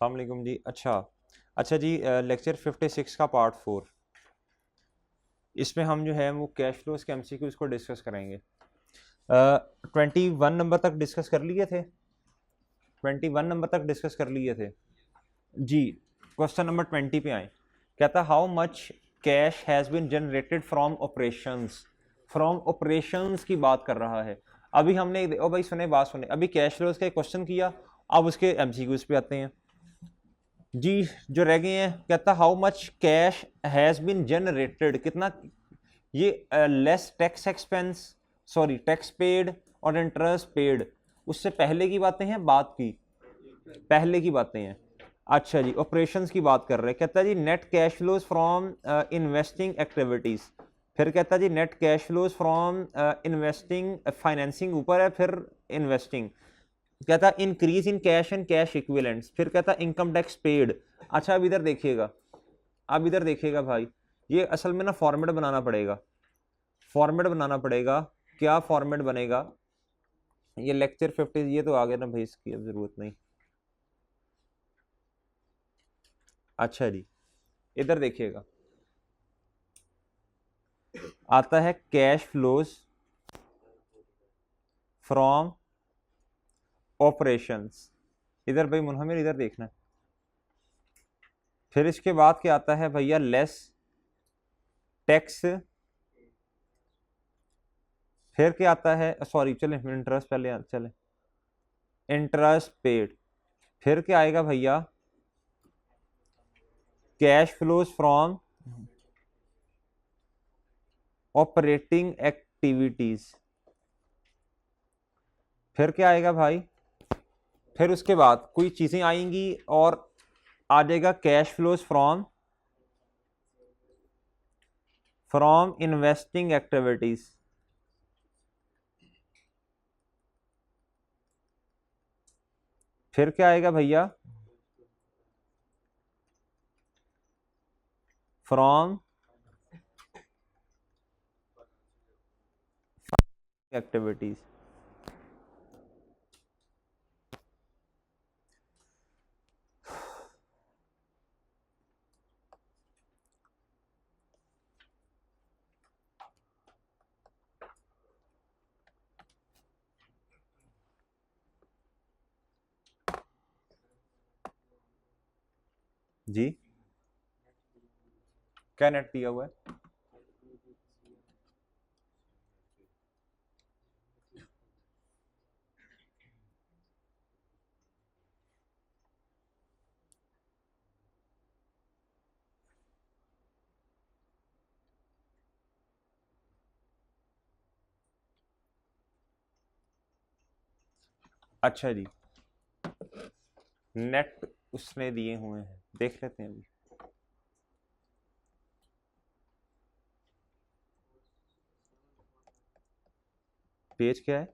अस्सलाम वालेकुम जी। अच्छा अच्छा जी, लेक्चर 56 का पार्ट 4, इसमें हम जो है वो कैश फ्लोज के एमसीक्यूज को डिस्कस करेंगे। 21 नंबर तक डिस्कस कर लिए थे, 21 नंबर तक डिस्कस कर लिए थे जी। क्वेश्चन नंबर 20 पे आए। कहता how much cash has been generated from operations. From operations की बात कर रहा है। अभी हमने ओ भाई सुने, बात सुने, अभी कैश फ्लोज का एक क्वेश्चन किया, अब उसके एमसीक्यूज पे आते हैं जी। जो रह गए हैं, कहता how much cash has been generated, कितना ये less tax expense, sorry tax paid और इंटरेस्ट पेड, उससे पहले की बातें हैं, बात की पहले की बातें हैं। अच्छा जी, ऑपरेशंस की बात कर रहे हैं। कहता जी net cash flows from investing activities. फिर कहता जी net cash flows from investing, financing ऊपर है, फिर इन्वेस्टिंग। कहता increase in cash and cash equivalents. फिर कहता इनकम टैक्स पेड। अच्छा अब इधर देखिएगा, अब इधर देखिएगा भाई, ये असल में ना फॉर्मेट बनाना पड़ेगा, फॉर्मेट बनाना पड़ेगा। क्या फॉर्मेट बनेगा? ये लेक्चर 50 ये तो आ गया ना भाई, इसकी अब जरूरत नहीं। अच्छा जी, इधर देखिएगा, आता है कैश फ्लोज फ्रॉम ऑपरेशंस। इधर भाई मुनहमिर इधर देखना। फिर इसके बाद क्या आता है भैया? Less tax. फिर क्या आता है? सॉरी चले, इंटरेस्ट पहले चले, इंटरेस्ट पेड। फिर क्या आएगा भैया? Cash flows from operating activities. फिर क्या आएगा भाई? फिर उसके बाद कोई चीजें आएंगी और आ जाएगा cash flows from from investing activities. फिर क्या आएगा भैया? From activities. जी क्या नेट दिया हुआ है? अच्छा जी, नेट उसने दिए हुए हैं, देख लेते हैं अभी। पेज क्या है?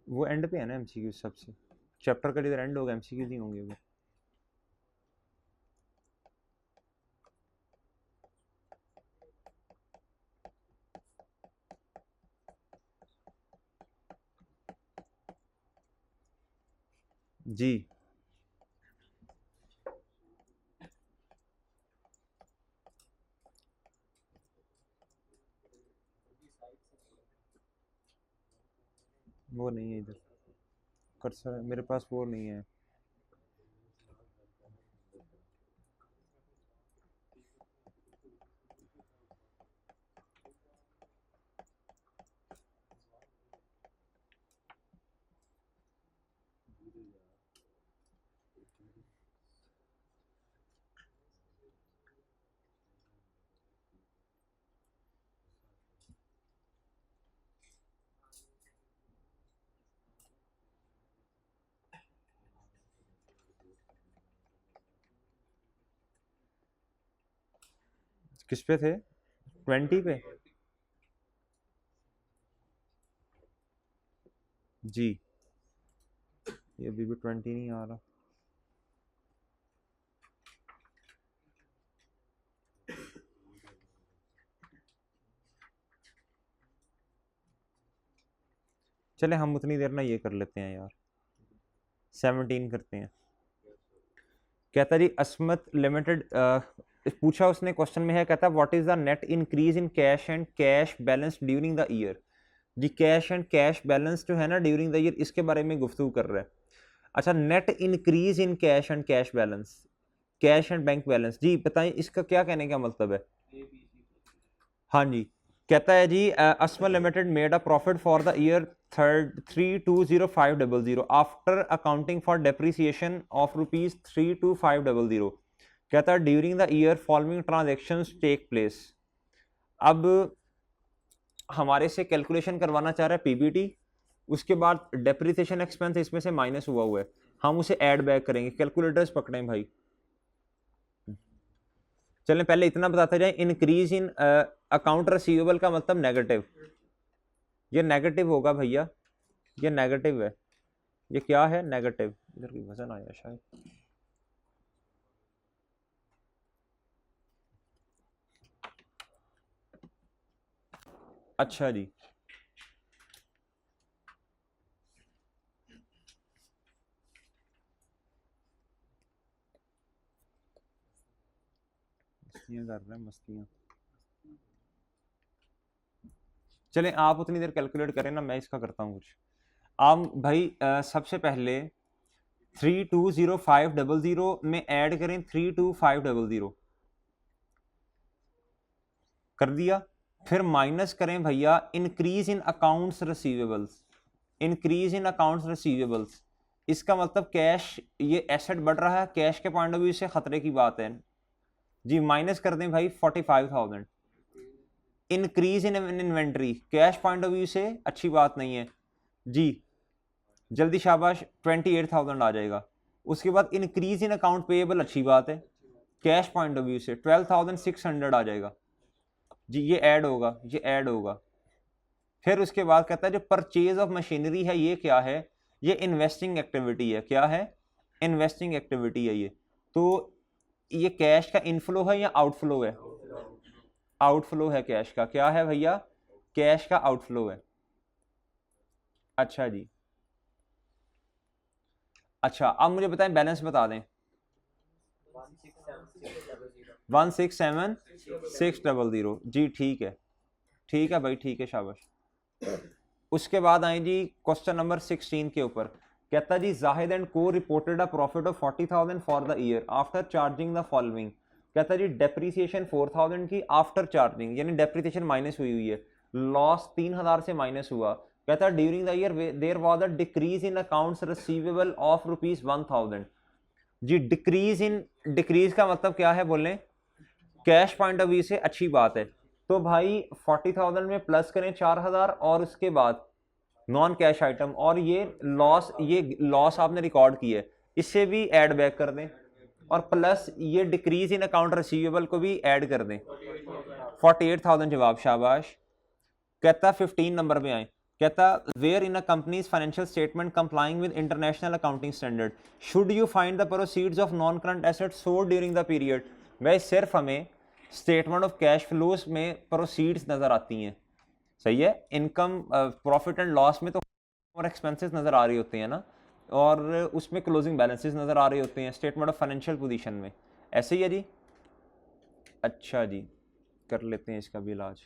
वो एंड पे है ना एमसीक्यू सबसे, चैप्टर का जिधर एंड होगा एमसीक्यू नहीं होंगे वो। जी वो नहीं है इधर, कर्सर मेरे पास वो नहीं है। किस पे थे? 20 पे? जी ये अभी भी 20 नहीं आ रहा। चले हम उतनी देर ना ये कर लेते हैं यार, 17 करते हैं। कहता जी अस्मत लिमिटेड, पूछा उसने क्वेश्चन में है, कहता what is the net increase in cash and cash balance during the year. जी कैश एंड कैश बैलेंस जो है ना ड्यूरिंग द ईयर, इसके बारे में गुफ्तगू कर रहा है। अच्छा, net increase in cash and cash balance, cash and bank balance, जी बताइए इसका क्या कहने का मतलब है। हाँ जी, कहता है जी Asmal Limited made a profit for the year 320500 after accounting for depreciation of ₹32500। कहता है during the year following transactions take place. अब हमारे से कैलकुलेशन करवाना चाह रहा है पीबीटी, उसके बाद डेप्रिसिएशन एक्सपेंस इसमें से माइनस हुआ है, हम उसे ऐड बैक करेंगे। कैलकुलेटर्स पकड़ें भाई। चलें पहले इतना बताते जाए, इंक्रीज इन अकाउंट रिसीवेबल का मतलब नेगेटिव, ये नेगेटिव होगा भैया, ये नेगेटिव है, ये क्या है नेगेटिव, इधर की वजन आया शायद। अच्छा जी, मस्तियां कर रहे हैं मस्तियां। चलें आप उतनी देर कैलकुलेट करें ना, मैं इसका करता हूँ कुछ। आप भाई सबसे पहले 320,500 में ऐड करें 32500, कर दिया। फिर माइनस करें भैया increase in accounts receivables, increase in accounts receivables, इसका मतलब कैश, ये एसेट बढ़ रहा है, कैश के पॉइंट ऑफ व्यू से खतरे की बात है जी। माइनस कर दें भाई 45,000। Increase in inventory, cash point of view से अच्छी बात नहीं है जी, जल्दी शाबाश 28,000 आ जाएगा। उसके बाद इंक्रीज इन अकाउंट पेएबल, अच्छी बात है, कैश पॉइंट ऑफ व्यू से 12,600 आ जाएगा जी, ये ऐड होगा, ये ऐड होगा। फिर उसके बाद कहता है जो परचेज ऑफ मशीनरी है, ये क्या है, ये इन्वेस्टिंग एक्टिविटी है, क्या है, इन्वेस्टिंग एक्टिविटी है ये। तो ये कैश का इनफ्लो है या आउटफ्लो है, आउटफ्लो है कैश का, क्या है भैया, कैश का आउटफ्लो है। अच्छा जी, अच्छा अब मुझे बताएं बैलेंस बता दें। 167,600 जी, ठीक है, ठीक है भाई, ठीक है शाबाश। उसके बाद आए जी क्वेश्चन नंबर 16 के ऊपर। कहता जी जाहिद एंड को reported a profit of 40,000 for the year after charging the following. कहता जी डेप्रीसिएशन 4,000 की आफ्टर चार्जिंग, यानी डेप्रीसिएशन माइनस हुई हुई है, लॉस 3,000 से माइनस हुआ। कहता है during the year there was a decrease in accounts receivable of ₹1,000। जी डिक्रीज इन, डिक्रीज का मतलब क्या है बोलें, कैश पॉइंट ऑफ व्यू से अच्छी बात है। तो भाई 40,000 में प्लस करें 4,000 और उसके बाद नॉन कैश आइटम, और ये लॉस आपने रिकॉर्ड की है, इससे भी ऐड बैक कर दें, और प्लस ये डिक्रीज इन अकाउंट रिसीवेबल को भी ऐड कर दें। 48,000 जवाब, शाबाश। कहता 15 नंबर पे आए। कहता where in a company's financial statement complying with international accounting standard should you find the proceeds of non current assets sold during the period. वह सिर्फ हमें स्टेटमेंट ऑफ कैश फ्लोज में प्रोसीड्स नजर आती हैं, सही है, इनकम प्रॉफिट एंड लॉस में तो और एक्सपेंसेस नज़र आ रही होते हैं ना, और उसमें क्लोजिंग बैलेंसेस नज़र आ रहे होते हैं स्टेटमेंट ऑफ फाइनेंशियल पोजीशन में, ऐसे ही है जी। अच्छा जी, कर लेते हैं इसका भी इलाज।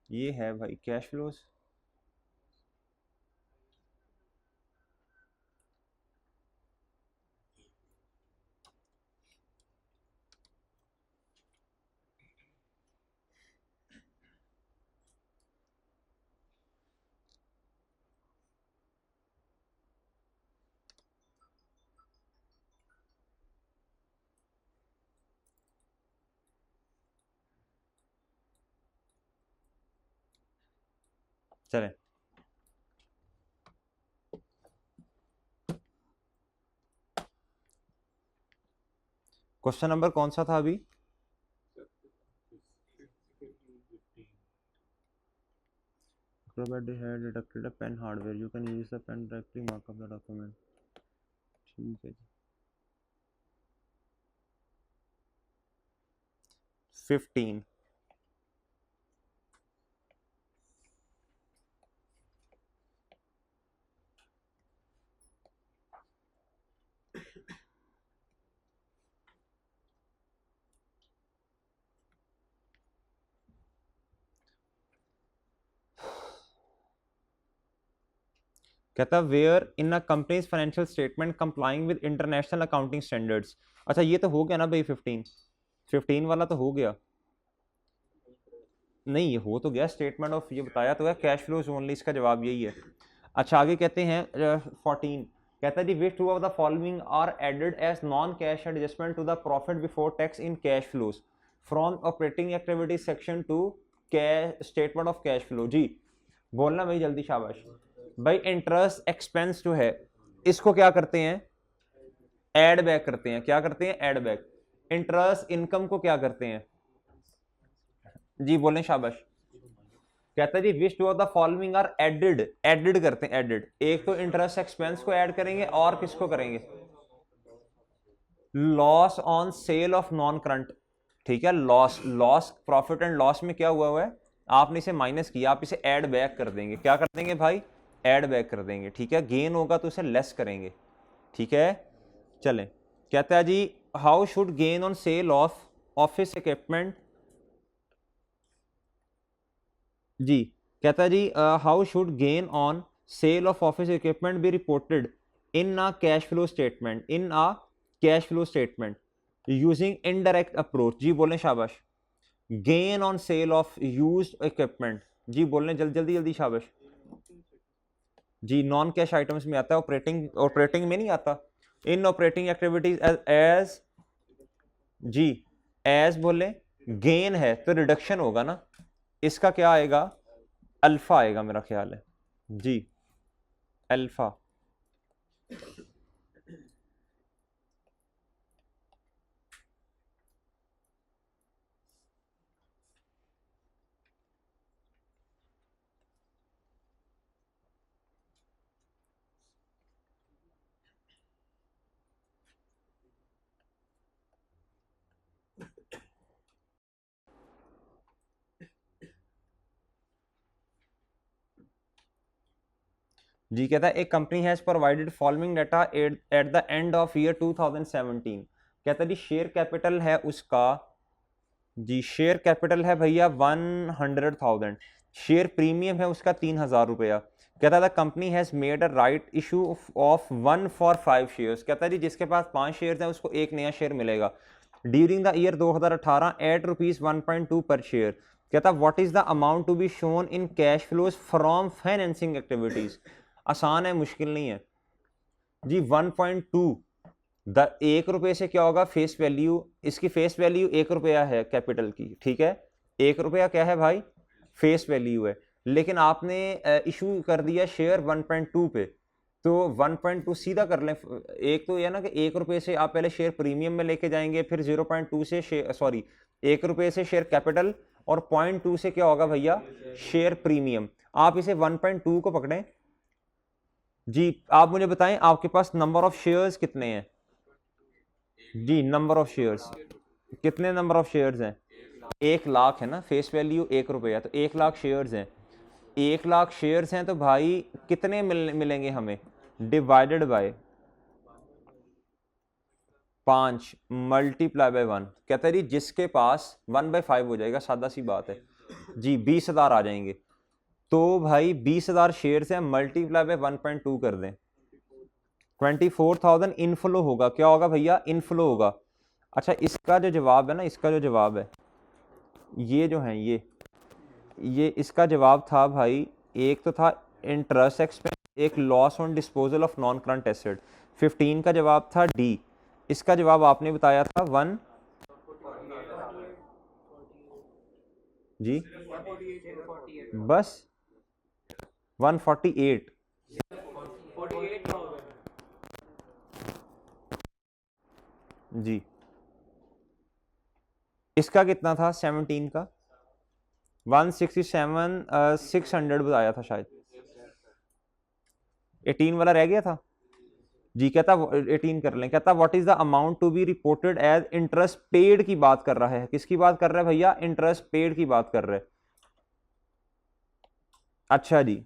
ये है भाई कैश फ्लोज, चलें। क्वेश्चन नंबर कौन सा था अभी, had deducted a pen hardware, you can use the pen directly mark up the document। ठीक है जी, 15। कहता where in a company's financial statement complying with international accounting standards. अच्छा ये तो हो गया ना भाई, 15 वाला तो हो गया। नहीं ये हो तो गया, स्टेटमेंट ऑफ ये बताया तो है, कैश फ्लोज ओनली, इसका जवाब यही है। अच्छा आगे कहते हैं 14, कहता है जी which two of the following are added as non cash adjustment to the profit before tax in cash flows from operating activity section to cash statement of cash flow. जी बोलना भाई जल्दी, शाबाश भाई। इंटरेस्ट एक्सपेंस जो है इसको क्या करते हैं, एड बैक करते हैं। क्या करते हैं, एड बैक। इंटरेस्ट इनकम को क्या करते हैं, जी बोलें शाबाश। कहता है जी which two of the following are added, added करते हैं, एडेड। एक तो इंटरेस्ट एक्सपेंस को ऐड करेंगे और किसको करेंगे, loss on sale of non current. ठीक है, loss, loss profit and loss में क्या हुआ है, आपने इसे माइनस किया, आप इसे ऐड बैक कर देंगे। क्या कर देंगे भाई, ऐड बैक कर देंगे। ठीक है, गेन होगा तो उसे लेस करेंगे। ठीक है, चलें। कहता है जी how should gain on sale of office equipment. जी कहता है जी how should gain on sale of office equipment be reported in a cash flow statement, in a cash flow statement using indirect approach. जी बोलें शाबाश। Gain on sale of used equipment, जी बोलने जल्दी जल्दी जल्दी, शाबाश। जी नॉन कैश आइटम्स में आता है, ऑपरेटिंग, ऑपरेटिंग में नहीं आता। इन ऑपरेटिंग एक्टिविटीज एज, जी एज बोले, गेन है तो रिडक्शन होगा ना, इसका क्या आएगा, अल्फा आएगा मेरा ख्याल है। जी अल्फा। जी कहता है एक company has provided following data at the end of year 2017। कहता है जी शेयर कैपिटल है उसका, जी शेयर कैपिटल है भैया 100,000, शेयर प्रीमियम है उसका 3,000 रुपया। कहता है company has made a right issue of 1 for 5 shares. कहता है जी जिसके पास 5 शेयर हैं उसको एक नया शेयर मिलेगा ड्यूरिंग द ईयर 2018 एट ₹1.2 पर शेयर। कहता what is the amount to be shown in cash flows from financing activities. आसान है, मुश्किल नहीं है जी। 1.2, द 1 रुपये से क्या होगा, फेस वैल्यू, इसकी फेस वैल्यू 1 रुपया है कैपिटल की। ठीक है, 1 रुपया क्या है भाई, फेस वैल्यू है। लेकिन आपने इशू कर दिया शेयर 1.2 पे, तो 1.2 सीधा कर लें। एक तो यह ना कि 1 रुपये से आप पहले शेयर प्रीमियम में लेके जाएंगे, फिर 0.2 से शेयर, सॉरी 1 रुपये से शेयर कैपिटल, और 0.2 से क्या होगा भैया, शेयर प्रीमियम। आप इसे 1.2 को पकड़ें। जी आप मुझे बताएं आपके पास नंबर ऑफ शेयर्स कितने हैं, जी नंबर ऑफ शेयर्स कितने, नंबर ऑफ शेयर्स हैं 1,00,000 है ना, फेस वैल्यू 1 रुपया, तो 1,00,000 शेयर्स हैं। 1,00,000 शेयर्स हैं तो भाई कितने मिलेंगे हमें, डिवाइडेड बाय 5 मल्टीप्लाई बाय 1। कहता है जी जिसके पास 1/5 हो जाएगा, सादा सी बात है जी, 20,000 आ जाएंगे। तो भाई 20,000 शेयर्स हैं, मल्टीप्लाई बाय 1.2 कर दें, 24,000 इनफ्लो होगा। क्या होगा भैया, इनफ्लो होगा। अच्छा इसका जो जवाब है ना, इसका जो जवाब है, ये जो है ये इसका जवाब था भाई, एक तो था इंटरेस्ट एक्सपेंस, एक loss on disposal of non current asset. 15 का जवाब था डी। इसका जवाब आपने बताया था 1, जी बस 148। जी इसका कितना था 17 का, 167 600 बताया था शायद, 18 वाला रह गया था जी कहता 18 कर लें। कहता what is the amount to be reported as interest paid की बात कर रहा है। किसकी बात कर रहा है भैया? इंटरेस्ट पेड की बात कर रहे हैं। अच्छा जी,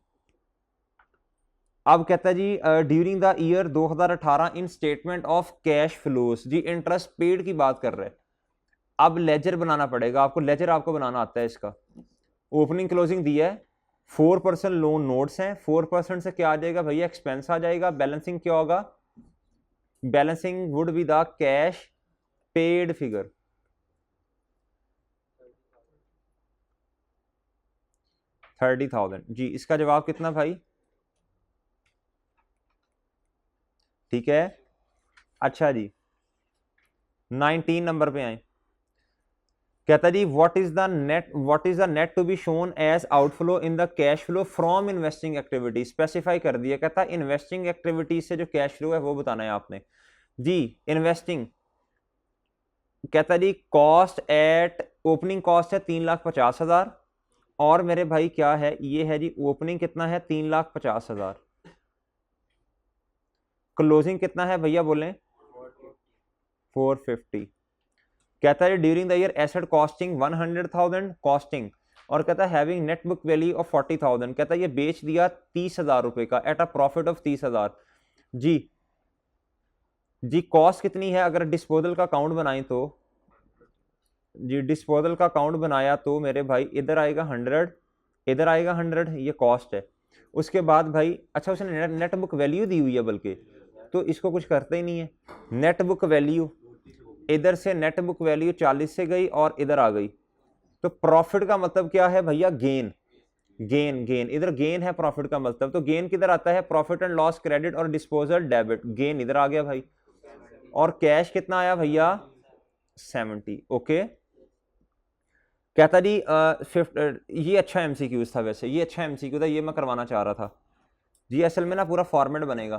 अब कहता है जी during the year 2018 in statement of cash flows, जी इंटरेस्ट पेड की बात कर रहे हैं। अब लेजर बनाना पड़ेगा आपको, लेजर आपको बनाना आता है इसका। ओपनिंग क्लोजिंग दिया है, 4% लोन नोट्स हैं, 4% से क्या आ जाएगा भैया? एक्सपेंस आ जाएगा। बैलेंसिंग क्या होगा? Balancing would be the cash paid figure. $30,000। जी इसका जवाब कितना भाई? ठीक है। अच्छा जी 19 नंबर पे आए। कहता जी what is the net to be shown as outflow in the cash flow from investing activity. Specify कर दिया। कहता इन्वेस्टिंग एक्टिविटीज से जो कैश फ्लो है वो बताना है आपने। जी इन्वेस्टिंग, कहता जी कॉस्ट एट, ओपनिंग कॉस्ट है 3,50,000 और मेरे भाई क्या है? ये है जी ओपनिंग कितना है? 3,50,000। क्लोजिंग कितना है भैया बोलें? 450। कहता है during the year asset costing 100,000 costing, और कहता है having net book value of 40,000। कहता है ये बेच दिया 30,000 रुपए का एट अ प्रॉफिट ऑफ 30,000। जी जी कॉस्ट कितनी है? अगर डिस्पोजल का अकाउंट बनाएं तो, जी डिस्पोजल का अकाउंट बनाया तो मेरे भाई इधर आएगा 100, इधर आएगा 100, ये कॉस्ट है। उसके बाद भाई अच्छा उसने नेट बुक वैल्यू दी हुई है बल्कि, तो इसको कुछ करते ही नहीं है। नेट बुक वैल्यू, इधर से नेट बुक वैल्यू 40 से गई और इधर आ गई, तो प्रॉफिट का मतलब क्या है भैया? गेन। गेन गेन इधर गेन है प्रॉफिट का मतलब, तो गेन किधर आता है? प्रॉफिट एंड लॉस क्रेडिट और डिस्पोजल डेबिट। गेन इधर आ गया भाई। और कैश कितना आया भैया? 70। ओके। कहता जी ये अच्छा एमसीक्यू था, वैसे ये अच्छा एमसीक्यू था, ये मैं करवाना चाह रहा था जी। असल में ना पूरा फॉर्मेट बनेगा।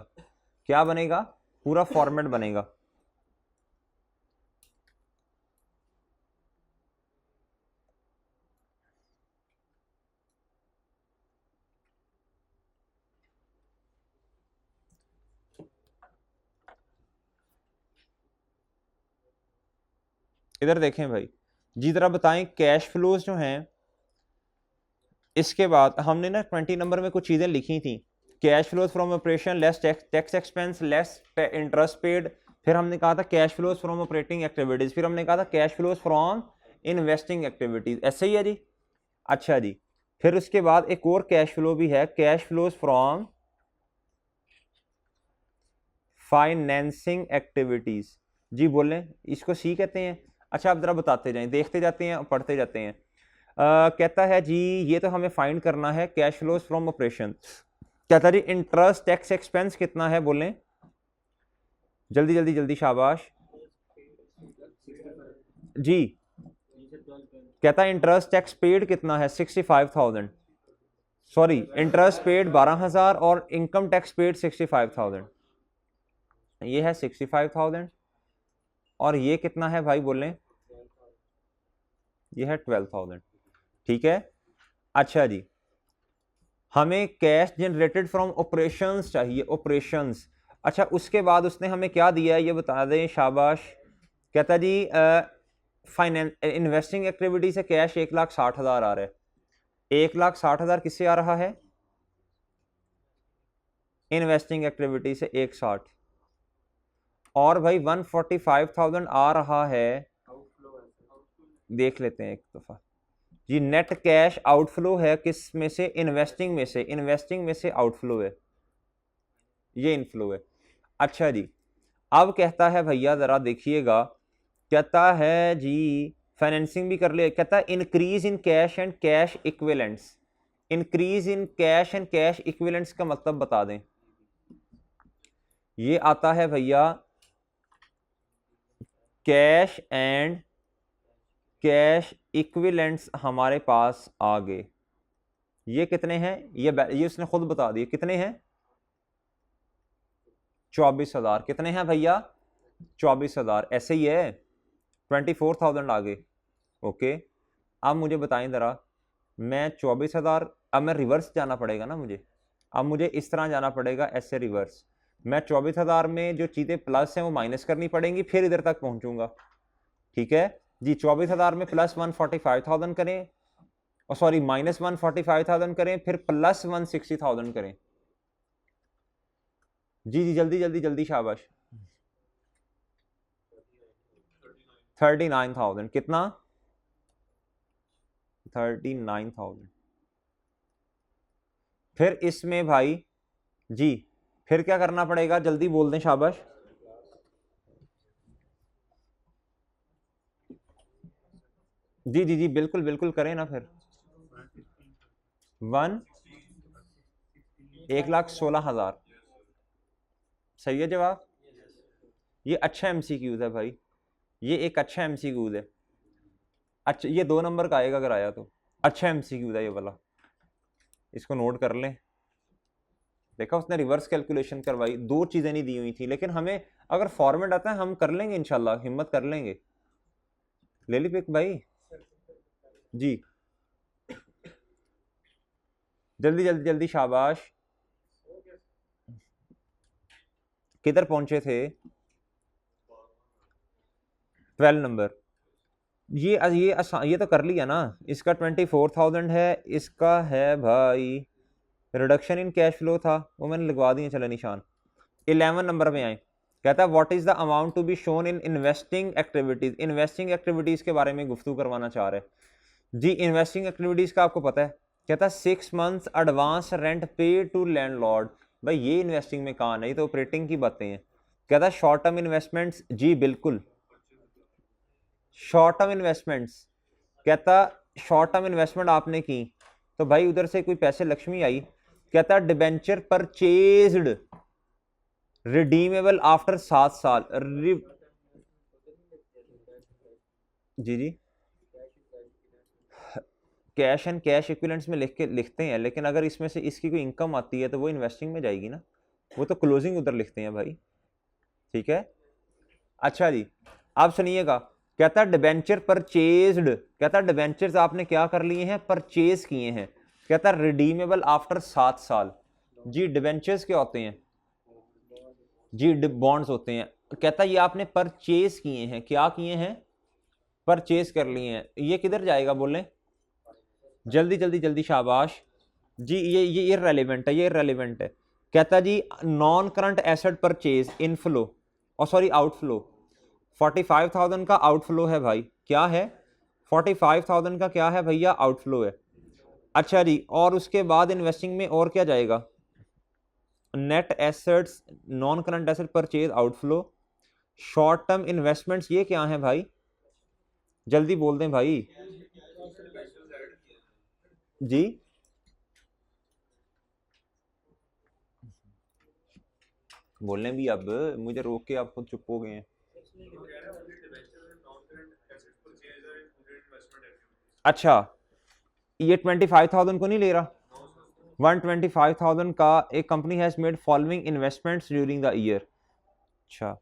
क्या बनेगा? पूरा फॉर्मेट बनेगा। इधर देखें भाई जी, जरा बताएं कैश फ्लोज जो हैं, इसके बाद हमने ना 20 नंबर में कुछ चीजें लिखी थी। Cash flows from operation less tax expense less interest paid, फिर हमने कहा था cash flows from operating activities, फिर हमने कहा था cash flows from investing activities. ऐसे ही है जी। अच्छा जी, फिर उसके बाद एक और कैश फ्लो भी है, cash flows from financing activities. जी बोलें, इसको सी कहते हैं। अच्छा आप जरा बताते जाएं, देखते जाते हैं पढ़ते जाते हैं। कहता है जी ये तो हमें फाइंड करना है कैश फ्लोज फ्रॉम ऑपरेशन। कहता है जी इंटरेस्ट टैक्स एक्सपेंस कितना है? बोलें जल्दी जल्दी जल्दी, शाबाश जी। कहता है इंटरेस्ट टैक्स पेड कितना है? 65,000। सॉरी, इंटरेस्ट पेड 12,000 और इनकम टैक्स पेड 65,000। ये है 65,000 और ये कितना है भाई बोलें? ये है 12,000। ठीक है। अच्छा जी, हमें कैश जनरेटेड फ्रॉम ऑपरेशंस चाहिए, ऑपरेशंस। अच्छा उसके बाद उसने हमें क्या दिया है ये बता दें, शाबाश। कहता जी फाइनेंस इन्वेस्टिंग एक्टिविटी से कैश 1,60,000 आ रहा है। 1,60,000 किससे आ रहा है? इन्वेस्टिंग एक्टिविटी से 1,60, और भाई 145,000 आ रहा है। देख लेते हैं एक दफा जी। नेट कैश आउटफ्लो है किस में से? इन्वेस्टिंग में से। इन्वेस्टिंग में से आउटफ्लो है, ये इनफ्लो है। अच्छा जी, अब कहता है भैया जरा देखिएगा, कहता है जी फाइनेंसिंग भी कर ले। कहता है increase in cash and cash equivalents. Increase in cash and cash equivalents का मतलब बता दें। ये आता है भैया कैश एंड कैश इक्विवेलेंट्स हमारे पास आ गए। ये कितने हैं? ये उसने खुद बता दिए कितने हैं? 24,000। कितने हैं भैया? 24,000। ऐसे ही है, 24,000 आ गए। ओके, अब मुझे बताएं जरा, मैं 24,000, अब मैं रिवर्स जाना पड़ेगा ना मुझे। अब मुझे इस तरह जाना पड़ेगा, ऐसे रिवर्स। मैं 24,000 में जो चीज़ें प्लस हैं वो माइनस करनी पड़ेंगी, फिर इधर तक पहुंचूंगा। ठीक है जी, 24,000 में प्लस 145,000 करें, और सॉरी माइनस 145,000 करें, फिर प्लस 160,000 करें। जी जी जल्दी जल्दी जल्दी, शाबाश। 39,000 कितना? 39,000। फिर इसमें भाई जी फिर क्या करना पड़ेगा, जल्दी बोल दें, शाबाश। जी जी जी बिल्कुल बिल्कुल करें ना फिर। 1,16,000 सही है जवाब। ये अच्छा एमसीक्यूज है भाई, ये एक अच्छा एमसीक्यूज है। अच्छा ये 2 नंबर का आएगा अगर आया तो, अच्छा एमसीक्यूज है ये वाला, इसको नोट कर लें। देखा उसने रिवर्स कैलकुलेशन करवाई, 2 चीजें नहीं दी हुई थी, लेकिन हमें अगर फॉर्मेट आता है हम कर लेंगे इंशाल्लाह, हिम्मत कर लेंगे। ले ली पिक भाई जी, जल्दी जल्दी जल्दी, शाबाश। किधर पहुंचे थे? 12 नंबर। ये तो कर लिया ना, इसका 24,000 है, इसका है भाई रिडक्शन इन कैश फ्लो था, वो मैंने लगवा दिए, चलो निशान। 11 नंबर में आए, कहता है what is the amount to be shown in investing activities. Investing activities के बारे में गुफ्तगू करवाना चाह रहे हैं जी। इन्वेस्टिंग एक्टिविटीज का आपको पता है, कहता है 6 मंथ्स एडवांस रेंट पे टू लैंडलॉर्ड। भाई ये इन्वेस्टिंग में कहाँ, नहीं तो ऑपरेटिंग की बातें हैं। कहता है शॉर्ट टर्म इन्वेस्टमेंट्स, जी बिल्कुल शॉर्ट टर्म इन्वेस्टमेंट्स। कहता शॉर्ट टर्म इन्वेस्टमेंट आपने की तो भाई उधर से कोई पैसे लक्ष्मी आई। कहता डिबेंचर परचेज्ड रिडीमेबल आफ्टर 7 साल। जी जी कैश एंड कैश इक्विवेलेंट्स में लिखते हैं, लेकिन अगर इसमें से इसकी कोई इनकम आती है तो वो इन्वेस्टिंग में जाएगी ना, वो तो क्लोजिंग उधर लिखते हैं भाई। ठीक है अच्छा जी, आप सुनिएगा। कहता डिबेंचर परचेज्ड, कहता डिबेंचर्स आपने क्या कर लिए हैं, परचेज किए हैं। कहता रिडीमेबल आफ्टर 7 साल। जी डिबेंचर्स क्या होते हैं? जी बॉन्ड्स होते हैं। कहता ये आपने परचेज किए हैं, क्या किए हैं? परचेज कर लिए हैं। ये किधर जाएगा बोलें, जल्दी जल्दी जल्दी, शाबाश जी। ये इररेलेवेंट है, ये इररेलेवेंट है। कहता जी non current asset purchase inflow और सॉरी आउटफ्लो। 45,000 का आउटफ्लो है भाई, क्या है? 45,000 का क्या है भैया, आउटफ्लो है। अच्छा जी, और उसके बाद इन्वेस्टिंग में और क्या जाएगा? Net assets, non current asset purchase, outflow. Short term investments ये क्या है भाई, जल्दी बोल दें भाई जी। बोलने भी अब, मुझे रोक के आप खुद चुप हो गए हैं। अच्छा ये 25,000 को नहीं ले रहा, 125,000 का एक company has made following investments during the year. अच्छा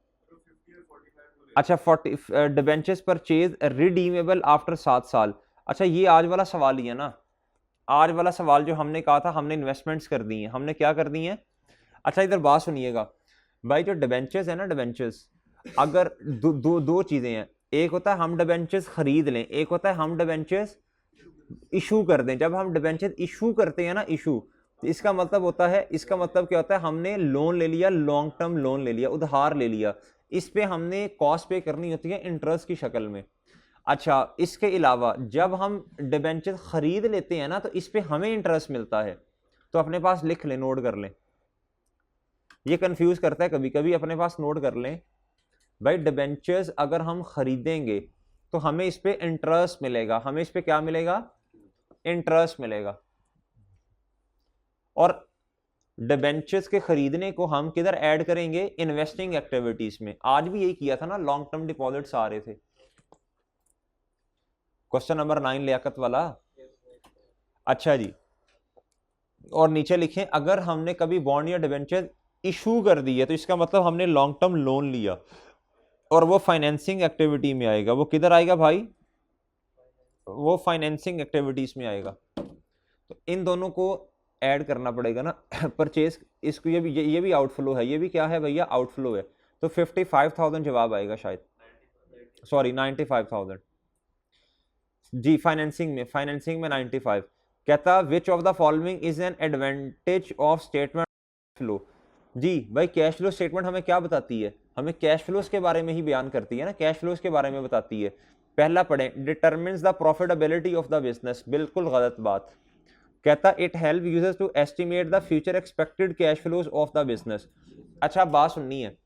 अच्छा 40 डिबेंचर्स परचेज रिडीमेबल आफ्टर 7 साल। अच्छा ये आज वाला सवाल ही है ना, आज वाला सवाल जो हमने कहा था, हमने इन्वेस्टमेंट्स कर दी हैं, हमने क्या कर दी हैं। अच्छा इधर बात सुनिएगा भाई, जो डिबेंचर्स है ना, डिबेंचर्स अगर दो चीजें हैं, एक होता है हम डिबेंचर्स खरीद लें, एक होता है हम डिबेंचर्स इशू कर दें। जब हम डिबेंचर इशू करते हैं ना, इशू, तो इसका मतलब होता है, इसका मतलब क्या होता है, हमने लोन ले लिया, लॉन्ग टर्म लोन ले लिया, उधार ले लिया, इस पे हमने कॉस्ट पे करनी होती है इंटरेस्ट की शक्ल में। अच्छा इसके अलावा जब हम डिबेंचर खरीद लेते हैं ना, तो इस पे हमें इंटरेस्ट मिलता है। तो अपने पास लिख लें, नोट कर लें, ये कंफ्यूज करता है कभी कभी, अपने पास नोट कर लें भाई। डिबेंचर्स अगर हम खरीदेंगे तो हमें इस पे इंटरेस्ट मिलेगा, हमें इस पे क्या मिलेगा, इंटरेस्ट मिलेगा। और डिबेंचर्स के खरीदने को हम किधर ऐड करेंगे, इन्वेस्टिंग एक्टिविटीज में। आज भी यही किया था ना, लॉन्ग टर्म डिपॉजिट्स आ रहे थे। क्वेश्चन नंबर 9 लियाकत वाला। अच्छा जी, और नीचे लिखें अगर हमने कभी बॉन्ड या डिबेंचर इशू कर दी है तो इसका मतलब हमने लॉन्ग टर्म लोन लिया, और वो फाइनेंसिंग एक्टिविटी में आएगा। वो किधर आएगा भाई, वो फाइनेंसिंग एक्टिविटीज में आएगा। तो इन दोनों को ऐड करना पड़ेगा ना परचेज, इसको ये भी आउटफ्लो है, ये भी क्या है भैया, आउटफ्लो है। तो 55,000 जवाब आएगा शायद, सॉरी 95,000 जी। फाइनेंसिंग में 95। कहता which of the following is an advantage of statement flow. जी भाई कैश फ्लो स्टेटमेंट हमें क्या बताती है, हमें कैश फ्लोज के बारे में ही बयान करती है ना, कैश फ्लोज के बारे में बताती है। पहला पढ़ें, determines the profitability of the business, बिल्कुल गलत बात। कहता it helps users to estimate the future expected cash flows of the business. अच्छा बात सुननी है,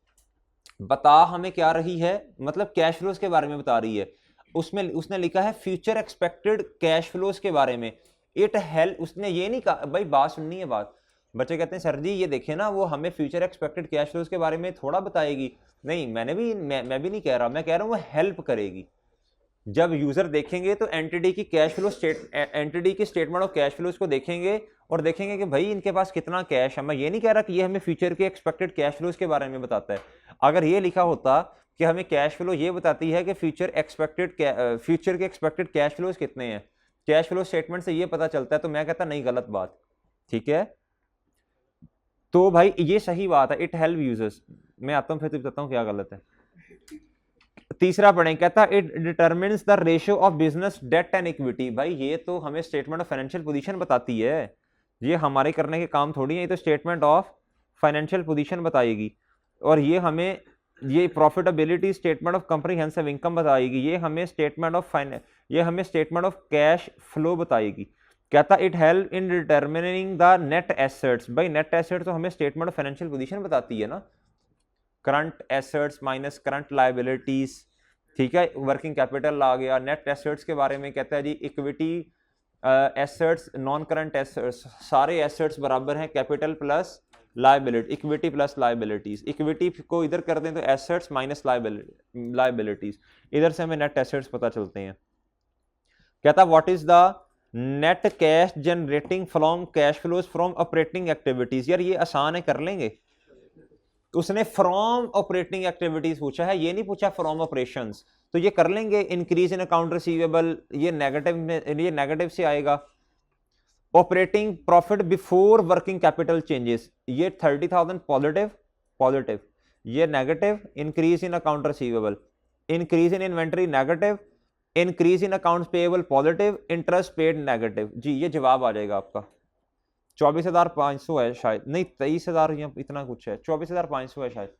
बता हमें क्या रही है, मतलब कैश फ्लोज के बारे में बता रही है, उसमें उसने लिखा है फ्यूचर एक्सपेक्टेड कैश फ्लोज के बारे में। इट हेल्प, उसने ये नहीं कहा भाई, बात सुननी है बात। बच्चे कहते हैं सर जी ये देखे ना वो हमें फ्यूचर एक्सपेक्टेड कैश फ्लोज के बारे में थोड़ा बताएगी। नहीं मैं भी नहीं कह रहा, मैं कह रहा हूँ वो हेल्प करेगी। जब यूजर देखेंगे तो एंटिटी की कैश फ्लो एंटिटी की स्टेटमेंट ऑफ कैश फ्लोज को देखेंगे और देखेंगे कि भाई इनके पास कितना कैश है। मैं ये नहीं कह रहा कि ये हमें फ्यूचर के एक्सपेक्टेड कैश फ्लोज के बारे में बताता है। अगर ये लिखा होता कि हमें कैश फ्लो ये बताती है कि फ्यूचर के एक्सपेक्टेड कैश फ्लोज कितने हैं, कैश फ्लो स्टेटमेंट से ये पता चलता है, तो मैं कहता नहीं गलत बात, ठीक है। तो भाई ये सही बात है, इट हेल्प यूजर्स। मैं आता हूं फिर बताता हूं क्या गलत है। तीसरा पढ़ें, कहता it determines the ratio of business debt and equity. भाई ये तो हमें स्टेटमेंट ऑफ फाइनेंशियल पोजीशन बताती है, ये हमारे करने के काम थोड़ी है, ये तो स्टेटमेंट ऑफ फाइनेंशियल पोजीशन बताएगी। और ये हमें ये profitability statement of comprehensive income बताएगी, ये हमें स्टेटमेंट ऑफ कैश फ्लो बताएगी। कहता it help in determining the net assets. भाई नेट एसेट्स तो हमें स्टेटमेंट ऑफ फाइनेंशियल पोजीशन बताती है ना, current assets minus current liabilities, ठीक है। वर्किंग कैपिटल आ गया। नेट एसेट्स के बारे में कहता है जी equity assets non current assets, सारे एसेट्स बराबर हैं capital plus liability, equity plus liabilities. Equity को इधर कर दें तो एसेट्स माइनस लायबिलिटीज, इधर से हमें नेट एसेट्स पता चलते हैं। कहता what is the net cash generating from cash flows from operating activities. यार ये आसान है, कर लेंगे। उसने फ्रॉम ऑपरेटिंग एक्टिविटीज पूछा है, ये नहीं पूछा फ्रॉम ऑपरेशंस, तो ये कर लेंगे। इंक्रीज इन अकाउंट रिसीवेबल, ये नेगेटिव से आएगा। Operating profit before working capital changes, ये 30,000 पॉजिटिव, ये negative. Increase in account receivable, increase in inventory negative, increase in accounts payable positive, interest paid negative. जी ये जवाब आ जाएगा आपका। 24,500 है शायद, नहीं 23,000 या इतना कुछ है, 24,500 है शायद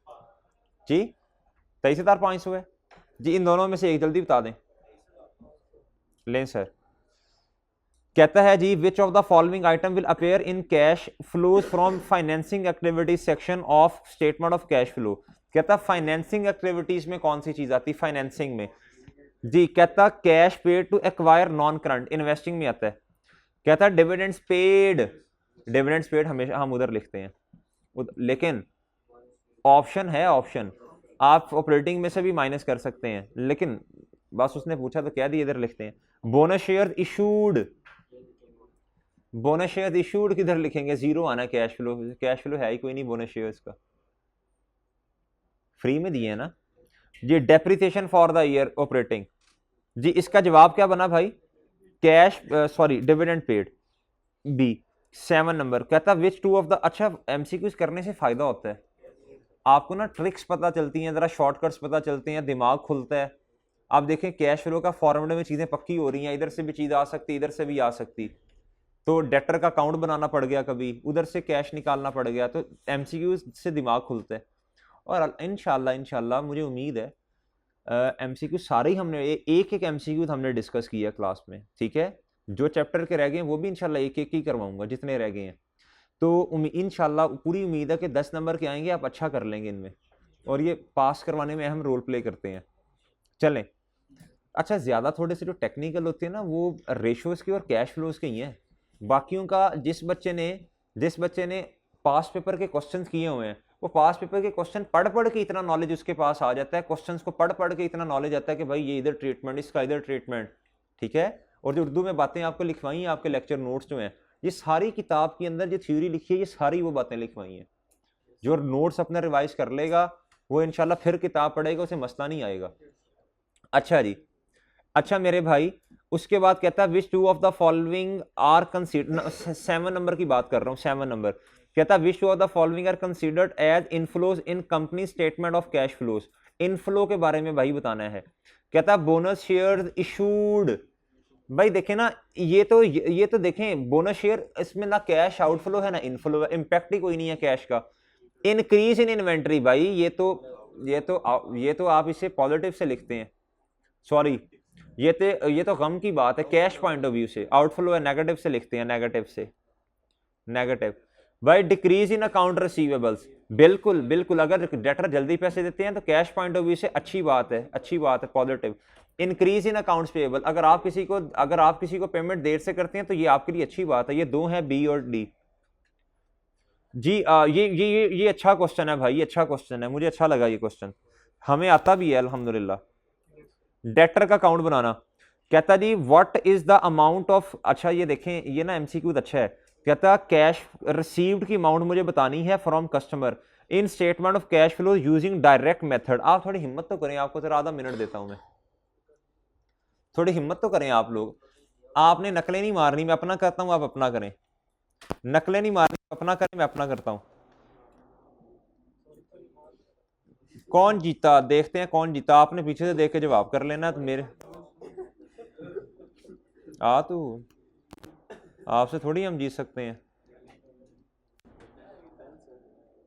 जी, 23,500 है जी। इन दोनों में से एक जल्दी बता दें, लें सर। कहता है जी which of the following item will appear in cash flows from financing activities section of statement of cash flow. कहता फाइनेंसिंग एक्टिविटीज में कौन सी चीज आती है फाइनेंसिंग में जी। कहता cash paid to acquire non current, investing में आता है। कहता डिविडेंड्स पेड हमेशा हम उधर लिखते हैं, लेकिन ऑप्शन है, ऑप्शन आप ऑपरेटिंग में से भी माइनस कर सकते हैं, लेकिन बस उसने पूछा तो क्या दिया, इधर लिखते हैं। बोनस शेयर इशूड किधर लिखेंगे, जीरो आना। कैश फ्लो है ही कोई नहीं बोनस शेयर्स का, फ्री में दिए है ना जी। Depreciation for the year operating जी, इसका जवाब क्या बना भाई, डिविडेंड पेड बी 7 नंबर। कहता विच टू ऑफ द, अच्छा एमसीक्यूज करने से फायदा होता है, आपको ना ट्रिक्स पता चलती हैं, जरा शॉर्टकट्स पता चलते हैं, दिमाग खुलता है। आप देखें कैश फ्लो का फॉर्मूले में चीजें पक्की हो रही हैं, इधर से भी चीज आ सकती, इधर से भी आ सकती, तो डेटर का अकाउंट बनाना पड़ गया, कभी उधर से कैश निकालना पड़ गया, तो एमसीक्यूज से दिमाग खुलता है। और इंशाल्लाह मुझे उम्मीद है एमसीक्यू सारे ही हमने एक एमसीक्यू हमने डिस्कस किया क्लास में, ठीक है। जो चैप्टर के रह गए हैं वो भी इंशाल्लाह एक ही करवाऊंगा जितने रह गए हैं। तो इंशाल्लाह पूरी उम्मीद है कि 10 नंबर के आएंगे, आप अच्छा कर लेंगे इनमें, और ये पास करवाने में अहम रोल प्ले करते हैं। चलें, अच्छा ज़्यादा थोड़े से जो टेक्निकल होते हैं ना वो रेशोज़ के और कैश फ्लोज के ही हैं। बाकियों का जिस बच्चे ने पास पेपर के क्वेश्चंस किए हुए हैं, वो पास पेपर के क्वेश्चन पढ़ के इतना नॉलेज उसके पास आ जाता है, क्वेश्चंस को पढ़ के इतना नॉलेज आता है कि भाई ये इधर ट्रीटमेंट, इसका इधर ट्रीटमेंट, ठीक है। और जो उर्दू में बातें आपको लिखवाई हैं, आपके लेक्चर नोट्स जो हैं, ये सारी किताब के अंदर जो थ्योरी लिखी है, ये सारी वो बातें लिखवाई हैं। जो नोट्स अपना रिवाइज कर लेगा वो इंशाल्लाह फिर किताब पढ़ेगा, उसे मसला नहीं आएगा। अच्छा जी, अच्छा मेरे भाई, उसके बाद कहता है which two of the following are consider, 7 number की बात कर रहा हूँ, 7 नंबर कहता है which two of the following are considered as inflows in company statement of cash flows. Inflow के बारे में भाई बताना है। कहता है बोनस शेयर इशूड। भाई देखें ना, ये तो देखें बोनस शेयर, इसमें ना कैश आउटफ्लो है ना इनफ्लो है, इंपैक्ट ही कोई नहीं है कैश का। इंक्रीज इन इन्वेंट्री, भाई ये तो आप इसे पॉजिटिव से लिखते हैं, सॉरी ये तो गम की बात है कैश पॉइंट ऑफ व्यू से, आउटफ्लो है नेगेटिव से लिखते हैं, नेगेटिव से, नेगेटिव। भाई डिक्रीज इन अकाउंट रिसीवेबल्स, बिल्कुल बिल्कुल, अगर डेटर जल्दी पैसे देते हैं तो कैश पॉइंट ऑफ व्यू से अच्छी बात है, अच्छी बात है, positive. Increase in accounts payable, अगर आप किसी को पेमेंट देर से करते हैं तो ये आपके लिए अच्छी बात है। ये दो हैं बी और डी। जी ये अच्छा क्वेश्चन है भाई, ये अच्छा क्वेश्चन है, मुझे अच्छा लगा ये क्वेश्चन, हमें आता भी है अल्हम्दुलिल्लाह। डेटर का अकाउंट बनाना, कहता जी what is the amount of, अच्छा ये देखें ये ना एमसीक्यू अच्छा है। कहता कैश रिसीव्ड की अमाउंट मुझे बतानी है from customer in statement of cash flow using direct method. आप थोड़ी हिम्मत तो करें, आपको जरा आधा मिनट देता हूं मैं, थोड़ी हिम्मत तो करें आप लोग। आपने नकलें नहीं मारनी, मैं अपना करता हूं, आप अपना करें। नकलें नहीं मारनी, अपना करें, मैं अपना करता हूं। कौन जीता देखते हैं, कौन जीता। आपने पीछे से देख के जवाब कर लेना। तो मेरे तू आपसे थोड़ी हम जीत सकते हैं,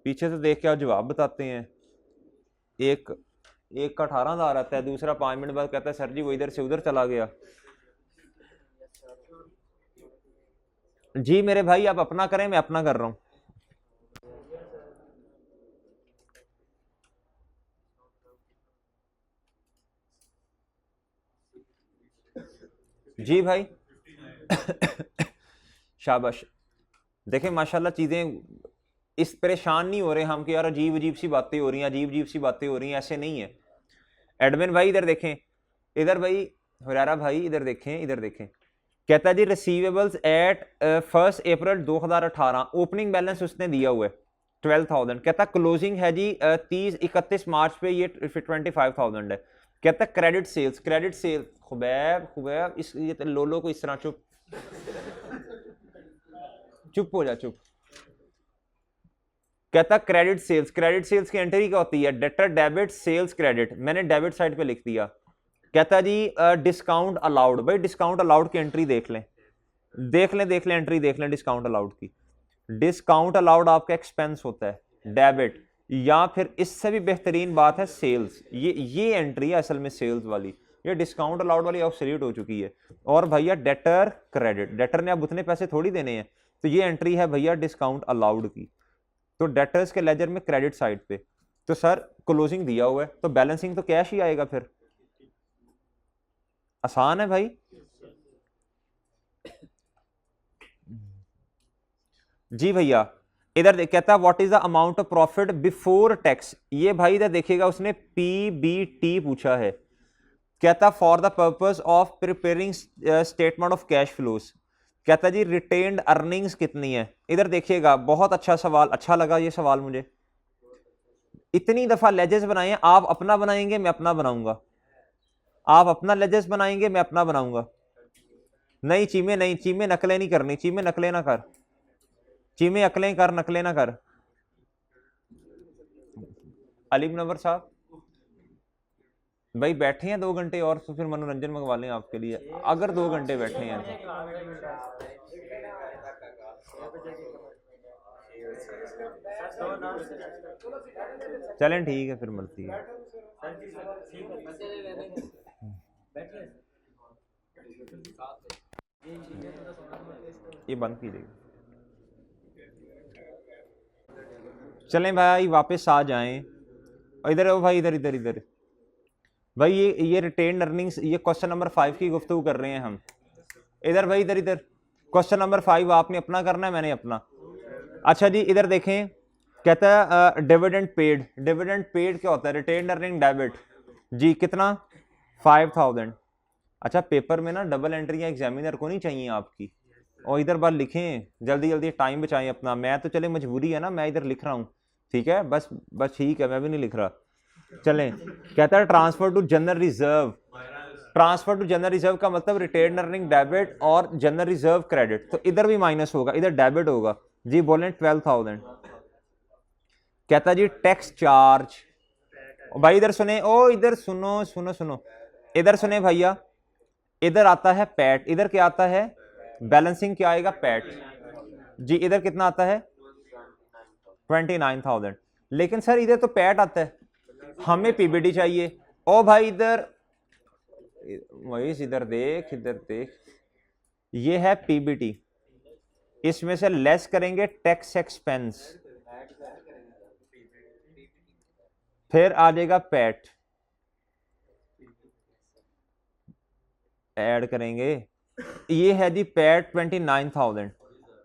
पीछे से देख के आप जवाब बताते हैं। एक का 18,000 आता है, दूसरा 5 मिनट बाद कहता है सर जी वो इधर से उधर चला गया। जी मेरे भाई आप अपना करें, मैं अपना कर रहा हूं। जी भाई शाबाश। देखें माशाल्लाह चीजें इस परेशान नहीं हो रहे हम कि यार अजीब अजीब सी बातें हो रही हैं, अजीब अजीब सी बातें हो रही हैं, ऐसे नहीं है। एडमिन भाई इधर देखें, इधर भाई हुरारा भाई इधर देखें, इधर देखें। कहता है जी रिसीवेबल्स एट 1 अप्रैल 2018, ओपनिंग बैलेंस उसने दिया हुआ है 12,000। कहता क्लोजिंग है जी 31 मार्च पे ये 25,000 है। कहता क्रेडिट सेल्स, क्रेडिट सेल खुबैब इस ये लोलो को इस तरह चुप चुप हो जा चुप। कहता क्रेडिट सेल्स की एंट्री क्या होती है, डेटर डेबिट सेल्स क्रेडिट, मैंने डेबिट साइड पे लिख दिया। कहता जी डिस्काउंट अलाउड, भाई डिस्काउंट अलाउड की एंट्री देख लें एंट्री देख लें डिस्काउंट अलाउड की। डिस्काउंट अलाउड आपका एक्सपेंस होता है डेबिट, या फिर इससे भी बेहतरीन बात है सेल्स। ये एंट्री है असल में सेल्स वाली, ये डिस्काउंट अलाउड वाली ऑब्सोल्यूट हो चुकी है। और भैया डेटर क्रेडिट, डेटर ने अब उतने पैसे थोड़ी देने हैं, तो ये एंट्री है भैया डिस्काउंट अलाउड की। तो डेटर्स के लेजर में क्रेडिट साइड पे, तो सर क्लोजिंग दिया हुआ है तो बैलेंसिंग तो कैश ही आएगा, फिर आसान है भाई। जी भैया इधर कहता है what is the amount of profit before tax. ये भाई इधर देखिएगा उसने पीबीटी पूछा है। कहता for the purpose of preparing statement of cash flows. कहता जी रिटेन्ड अर्निंग्स कितनी है। इधर देखिएगा बहुत अच्छा सवाल, अच्छा लगा ये सवाल मुझे। इतनी दफा लेजेस बनाए हैं, आप अपना बनाएंगे मैं अपना बनाऊंगा, आप अपना लेजेस बनाएंगे मैं अपना बनाऊंगा। नहीं चीमे नकलें नहीं करनी, चीमे नकलें ना कर, चीमे अकलें कर नकलें ना कर। अली मुनव्वर साहब भाई बैठे हैं 2 घंटे और, तो फिर मनोरंजन मंगवा लें आपके लिए, अगर 2 घंटे बैठे हैं तो। चलें ठीक है फिर मिलती है। ये बंद कीजिएगा। चलें भाई वापस आ जाएं, इधर आओ भाई, इधर इधर इधर भाई। ये रिटेन अर्निंग्स, ये क्वेश्चन नंबर 5 की गुफ्तगू कर रहे हैं हम। इधर भाई इधर इधर क्वेश्चन नंबर 5 आपने अपना करना है, मैंने अपना। अच्छा जी इधर देखें, कहता है डिविडेंड पेड। डिविडेंड पेड क्या होता है, रिटेन अर्निंग डेबिट जी, कितना 5,000। अच्छा पेपर में ना डबल एंट्रियां एग्जामिनर को नहीं चाहिए आपकी, और इधर बार लिखें जल्दी जल्दी, टाइम बचाएं अपना। मैं तो चले मजबूरी है ना, मैं इधर लिख रहा हूँ, ठीक है बस ठीक है, मैं भी नहीं लिख रहा। चलें कहता है transfer to general reserve, transfer to general reserve का मतलब रिटेन अर्निंग डेबिट और जनरल रिजर्व क्रेडिट, तो इधर भी माइनस होगा, इधर डेबिट होगा जी। बोलें 12,000। कहता जी टैक्स चार्ज, भाई इधर सुने, ओ इधर सुनो सुनो सुनो, इधर सुने भैया, इधर आता है पैट, इधर क्या आता है बैलेंसिंग, क्या आएगा पैट जी। इधर कितना आता है 29,000, लेकिन सर इधर तो पैट आता है, हमें पीबीटी चाहिए। ओ भाई इधर वही, इधर देख, इधर देख, ये है पीबीटी, इसमें से लेस करेंगे टैक्स एक्सपेंस, फिर आ जाएगा पैट, ऐड करेंगे, ये है जी पैट 29,000।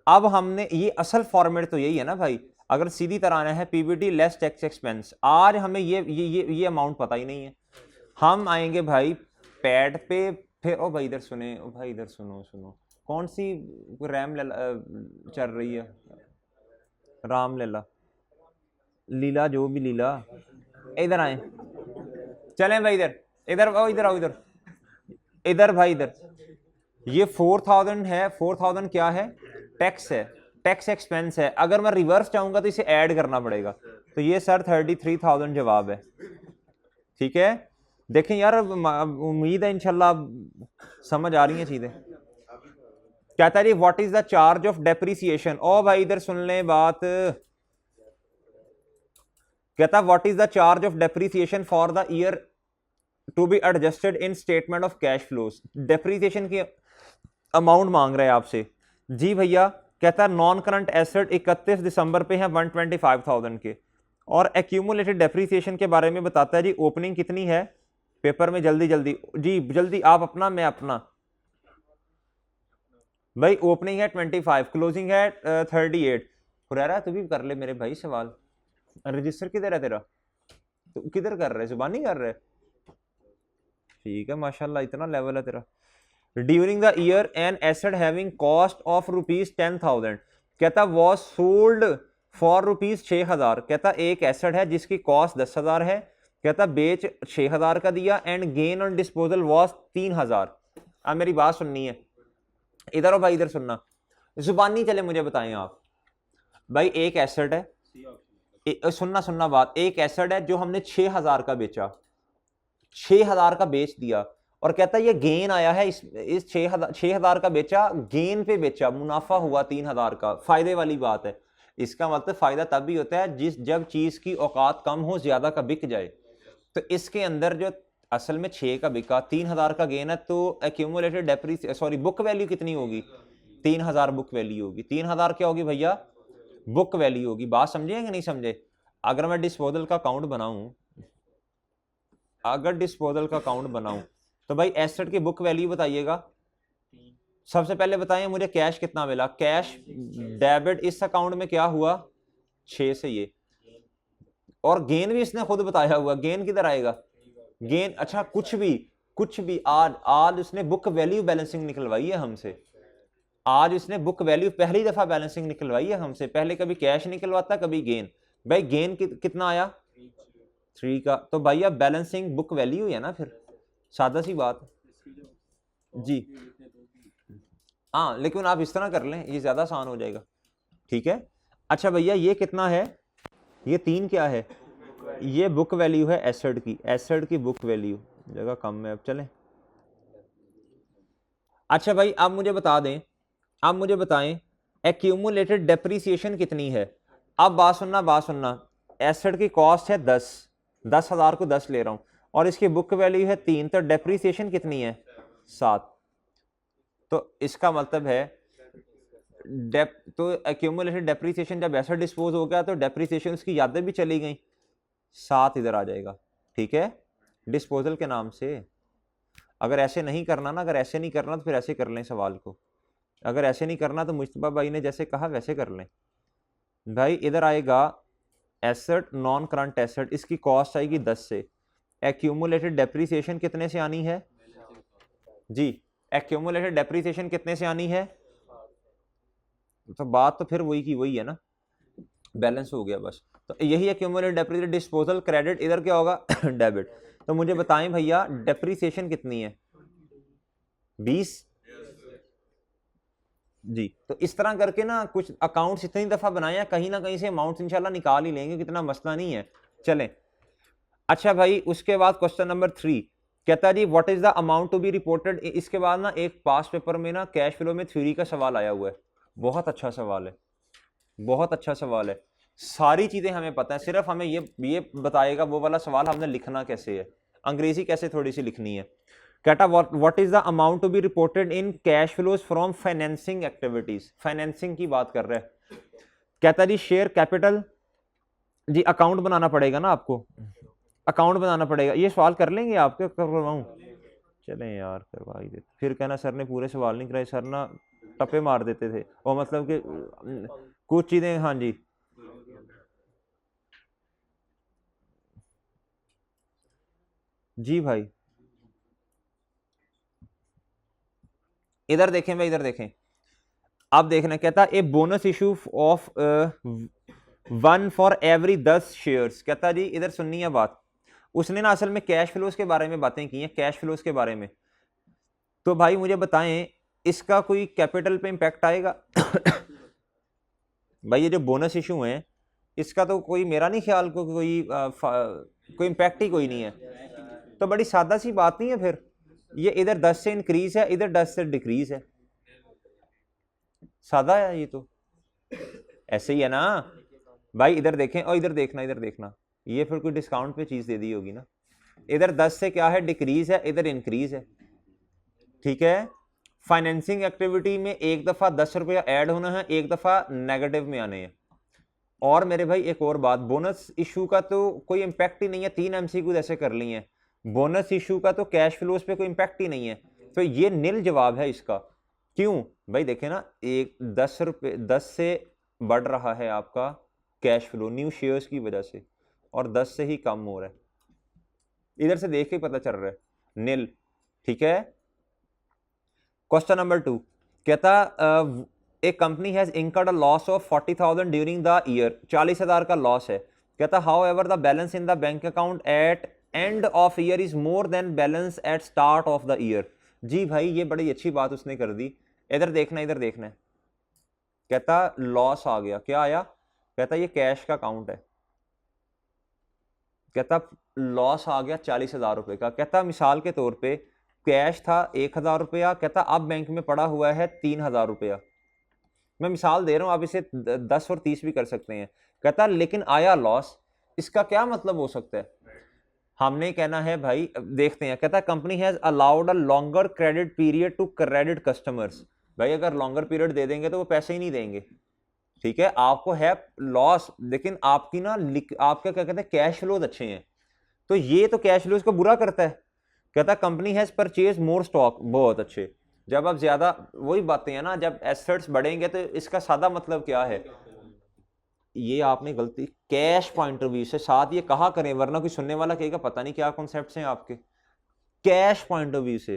अब हमने ये असल फॉर्मेट तो यही है ना भाई, अगर सीधी तरह आना है पीबीटी लेस टैक्स एक्सपेंस, आज हमें ये अमाउंट पता ही नहीं है, हम आएंगे भाई पैड पे, फिर ओ भाई इधर सुने, ओ भाई इधर सुनो सुनो, कौन सी रैम चल रही है, राम लीला लीला जो भी लीला, इधर आए, चलें भाई इधर, इधर ओ इधर आओ, इधर इधर भाई इधर, ये 4,000 है, 4,000 क्या है टैक्स है, टैक्स एक्सपेंस है, अगर मैं रिवर्स चाहूंगा तो इसे ऐड करना पड़ेगा, तो ये सर 33,000 जवाब है। ठीक है, देखें यार, उम्मीद है इंशाल्लाह समझ आ रही हैं चीजें। कहता है जी what is the charge of depreciation, ओ भाई इधर सुन लें बात, कहता what is the charge of depreciation for the year to be adjusted in statement of cash flows, depreciation की अमाउंट मांग रहे हैं आपसे जी भैया। कहता है नॉन करंट एसेट 31 दिसंबर पे है 125,000 के, और एक्यूमुलेटेड डेप्रिसिएशन के बारे में बताता है जी, ओपनिंग कितनी है पेपर में, जल्दी जल्दी जी, जल्दी आप अपना, मैं अपना, भाई ओपनिंग है 25, क्लोजिंग है 38। हुरैरा तू भी कर ले मेरे भाई सवाल, रजिस्टर किधर है तेरा, तू किधर कर रहे, जुबानी कर रहे, ठीक है माशाल्लाह इतना लेवल है तेरा। During the year an asset having cost of ₹10,000, कहता वॉज सोल्ड फॉर ₹6,000, कहता एक एसेट है जिसकी कॉस्ट 10,000 है, कहता बेच 6,000 का दिया, and gain on disposal was 3,000। अब मेरी बात सुननी है, इधर हो भाई, इधर सुनना, जुबानी चले मुझे बताएं आप भाई, एक एसेट है, सुनना सुनना बात, एक एसेट है जो हमने 6,000 का बेचा, 6,000 का बेच दिया, और कहता है ये गेन आया है, इस 6,000 का बेचा, गेन पे बेचा, मुनाफा हुआ 3,000 का, फायदे वाली बात है। इसका मतलब फायदा तब भी होता है जब चीज की औकात कम हो, ज्यादा का बिक जाए, तो इसके अंदर जो असल में 6 का बिका, 3,000 का गेन है, तो एक्यूमुलेटेड बुक वैल्यू कितनी होगी, 3,000 बुक वैल्यू होगी, 3,000 क्या होगी भैया बुक वैल्यू होगी। बात समझे कि नहीं समझे? अगर मैं डिस्पोजल का अकाउंट बनाऊं, अगर डिस्पोजल का अकाउंट बनाऊं तो भाई एसेट की बुक वैल्यू बताइएगा, सबसे पहले बताएं मुझे कैश कितना मिला, कैश डेबिट इस अकाउंट में क्या हुआ 6 से ये, और गेन भी इसने खुद बताया हुआ, गेन किधर आएगा, गेन अच्छा कुछ भी आज उसने बुक वैल्यू बैलेंसिंग निकलवाई है हमसे, आज उसने बुक वैल्यू पहली दफा बैलेंसिंग निकलवाई है हमसे, पहले कभी कैश निकलवाता कभी गेन। भाई गेन कितना आया 3 का, तो भैया बैलेंसिंग बुक वैल्यू है ना, फिर सादा सी बात जी। हाँ लेकिन आप इस तरह कर लें, ये ज्यादा आसान हो जाएगा, ठीक है। अच्छा भैया ये कितना है, ये 3 क्या है, ये बुक वैल्यू है एसेट की बुक वैल्यू, जगह कम है, अब चलें। अच्छा भाई आप मुझे बता दें, आप मुझे बताएं एक्यूमुलेटेड डेप्रिसिएशन कितनी है। अब बात सुनना, एसेट की कॉस्ट है 10,000 को 10 ले रहा हूं, और इसकी बुक वैल्यू है 3, तो डेप्रिसिएशन कितनी है 7, तो इसका मतलब है तो एक्यूमुलेटेड डेप्रिसिएशन जब एसेट डिस्पोज हो गया तो डेप्रिसिएशन उसकी यादें भी चली गई, 7 इधर आ जाएगा, ठीक है, डिस्पोजल के नाम से। अगर ऐसे नहीं करना ना, अगर ऐसे नहीं करना तो फिर ऐसे कर लें सवाल को, अगर ऐसे नहीं करना तो मुस्तफा भाई ने जैसे कहा वैसे कर लें। भाई इधर आएगा एसेट नॉन करंट एसेट, इसकी कॉस्ट आएगी 10 से, एक्यूमुलेटेड डेप्रिसिएशन कितने से आनी है जी, एक्यूमुलेटेड डेप्रिसिएशन कितने से आनी है, तो बात तो फिर वही की वही है ना, बैलेंस हो गया बस, तो यही एक्यूमुलेटेड डेप्रिसिएशन, डिस्पोजल क्रेडिट, इधर क्या होगा डेबिट। तो मुझे बताएं भैया डेप्रिसिएशन कितनी है, 20। जी, तो इस तरह करके ना कुछ अकाउंट्स इतनी दफा बनाए हैं, कहीं ना कहीं से अमाउंट इंशाल्लाह निकाल ही लेंगे, कितना मसला नहीं है। चलें, अच्छा भाई, उसके बाद क्वेश्चन नंबर 3 कहता है जी what is the amount to be reported. इसके बाद ना एक पास पेपर में ना कैश फ्लो में थ्योरी का सवाल आया हुआ है, बहुत अच्छा सवाल है, बहुत अच्छा सवाल है। सारी चीजें हमें पता है, सिर्फ हमें ये बताएगा वो वाला सवाल हमने लिखना कैसे है, अंग्रेजी कैसे थोड़ी सी लिखनी है। कहता what is the amount to be reported in cash flows from financing activities. Financing की बात कर रहा है। कहता जी शेयर कैपिटल। जी अकाउंट बनाना पड़ेगा ना आपको, अकाउंट बनाना पड़ेगा। ये सवाल कर लेंगे आपके, करवाऊं? चलें यार करवा ही देते, फिर कहना सर ने पूरे सवाल नहीं कराए, सर ना टप्पे मार देते थे, और मतलब कि कुछ चीजें। हाँ जी, जी भाई इधर देखें भाई, इधर देखें, आप देखना। कहता a bonus issue of 1 for every 10 shares. कहता जी इधर सुननी है बात, उसने ना असल में कैश फ्लोज के बारे में बातें की हैं, कैश फ्लोज के बारे में। तो भाई मुझे बताएं इसका कोई कैपिटल पे इंपैक्ट आएगा? भाई ये जो बोनस इशू है इसका तो कोई, मेरा नहीं ख्याल को कोई इंपैक्ट ही कोई नहीं है। तो बड़ी सादा सी बात नहीं है फिर, ये इधर 10 से इंक्रीज है, इधर 10 से डिक्रीज है, सादा है ये तो, ऐसे ही है ना भाई। इधर देखें और इधर देखना, इधर देखना, ये फिर कोई डिस्काउंट पे चीज दे दी होगी ना। इधर 10 से क्या है डिक्रीज है, इधर इंक्रीज है, ठीक है। फाइनेंसिंग एक्टिविटी में एक दफा 10 रुपया ऐड होना है, एक दफा नेगेटिव में आने हैं। और मेरे भाई एक और बात, बोनस इशू का तो कोई इंपैक्ट ही नहीं है, 3 MCQ ऐसे कर ली हैं। बोनस इशू का तो कैश फ्लोज पे कोई इंपैक्ट ही नहीं है, तो ये नील जवाब है इसका। क्यों भाई? देखे ना, एक 10 रुपये 10 से बढ़ रहा है आपका कैश फ्लो न्यू शेयर्स की वजह से, और 10 से ही कम हो रहा है, इधर से देख के पता चल रहा है, नील, ठीक है। क्वेश्चन नंबर 2 कहता a company has incurred a loss of 40,000 during the year. 40,000 का लॉस है। कहता however the balance in the bank account at end of year is more than balance at start of the year. जी भाई ये बड़ी अच्छी बात उसने कर दी, इधर देखना, इधर देखना है। कहता लॉस आ गया, क्या आया? कहता ये कैश का अकाउंट है। कहता लॉस आ गया 40,000 रुपए का। कहता मिसाल के तौर पे कैश था 1,000 रुपया, कहता अब बैंक में पड़ा हुआ है 3,000 रुपया। मैं मिसाल दे रहा हूं, आप इसे 10 और 30 भी कर सकते हैं। कहता लेकिन आया लॉस, इसका क्या मतलब हो सकता है? हमने कहना है भाई देखते हैं। कहता company has allowed a longer credit period to credit customers. भाई अगर लॉन्गर पीरियड दे देंगे तो वो पैसे ही नहीं देंगे, ठीक है। आपको है लॉस, लेकिन आपकी ना आपका क्या कहते हैं कैश फ्लोज अच्छे हैं, तो ये तो कैश फ्लोज को बुरा करता है। कहता company has purchase more stock, बहुत अच्छे। जब आप ज्यादा, वही बातें हैं ना, जब एसेट्स बढ़ेंगे तो इसका सादा मतलब क्या है? ये आपने गलती कैश पॉइंट ऑफ व्यू से साथ ये कहा करें, वरना कोई सुनने वाला कहेगा पता नहीं क्या कॉन्सेप्ट्स हैं आपके। कैश पॉइंट ऑफ व्यू से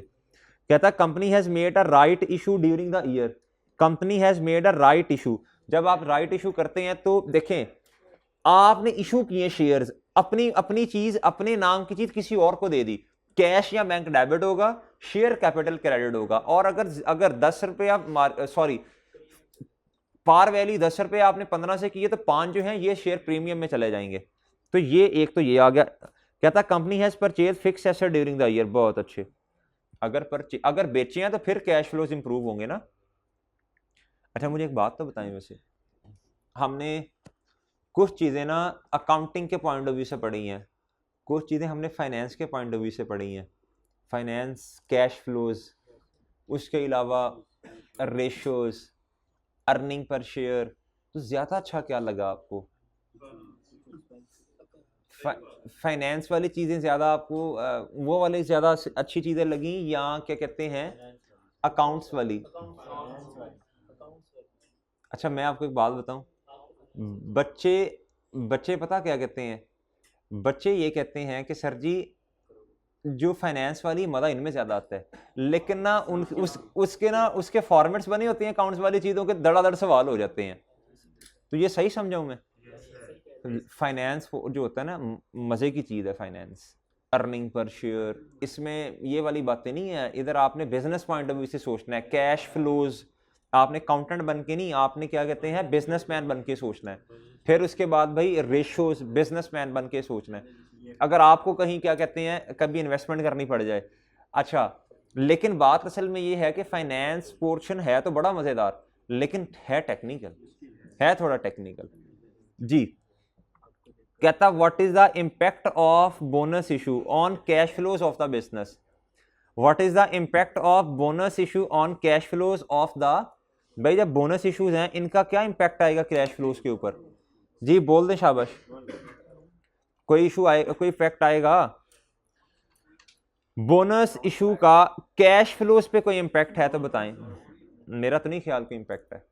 कहता company has made a right issue during the year. Company has made a right issue. जब आप राइट इशू करते हैं तो देखें आपने इशू किए शेयर्स, अपनी अपनी चीज, अपने नाम की चीज किसी और को दे दी, कैश या बैंक डेबिट होगा, शेयर कैपिटल क्रेडिट होगा। और अगर 10 रुपया सॉरी पार वैल्यू 10 रुपये आपने 15 से किए तो 5 जो है ये शेयर प्रीमियम में चले जाएंगे। तो ये एक तो ये आ गया। कहता company has purchase fix asset during the year, बहुत अच्छे। अगर बेचे हैं तो फिर कैश फ्लोज इंप्रूव होंगे ना। अच्छा मुझे एक बात तो बताएं, वैसे हमने कुछ चीजें ना अकाउंटिंग के पॉइंट ऑफ व्यू से पढ़ी हैं, कुछ चीजें हमने फाइनेंस के पॉइंट ऑफ व्यू से पढ़ी हैं, फाइनेंस कैश फ्लोज, उसके अलावा रेशियोज, अर्निंग पर शेयर। तो ज्यादा अच्छा क्या लगा आपको? फाइनेंस वाली चीजें ज्यादा आपको वो वाली ज्यादा अच्छी चीजें लगी, या क्या कहते हैं अकाउंट्स वाली? अच्छा मैं आपको एक बात बताऊं, बच्चे बच्चे पता क्या कहते हैं? बच्चे ये कहते हैं कि सर जी जो फाइनेंस वाली मजा इनमें ज्यादा आता है, लेकिन ना उसके फॉर्मेट्स बने होते हैं अकाउंट्स वाली चीजों के, धड़ाधड़ सवाल हो जाते हैं। तो ये सही समझाऊं मैं? फाइनेंस जो होता है ना मजे की चीज है फाइनेंस, अर्निंग पर शेयर, इसमें ये वाली बातें नहीं है। इधर आपने बिजनेस पॉइंट ऑफ व्यू से सोचना है, कैश फ्लोज, आपने अकाउंटेंट बन के नहीं, आपने क्या कहते हैं बिजनेसमैन बन के सोचना है। फिर उसके बाद भाई रेशोज, बिजनेसमैन बन के सोचना है। अगर आपको कहीं क्या कहते हैं कभी इन्वेस्टमेंट करनी पड़ जाए, अच्छा, लेकिन बात असल में ये है कि फाइनेंस पोर्शन है तो बड़ा मजेदार, लेकिन है टेक्निकल, है थोड़ा टेक्निकल। जी, कहता what is the impact of bonus issue on cash flows of the business, what is the impact of bonus issue on cash flows of the, भाई जब बोनस इश्यूज हैं इनका क्या इम्पैक्ट आएगा कैश फ्लोज के ऊपर? जी बोल दें, शाबाश। कोई इशू आए, कोई इफेक्ट आएगा बोनस इशू का कैश फ्लोज पे? कोई इम्पैक्ट है तो बताएं। मेरा तो नहीं ख्याल कोई इम्पैक्ट है,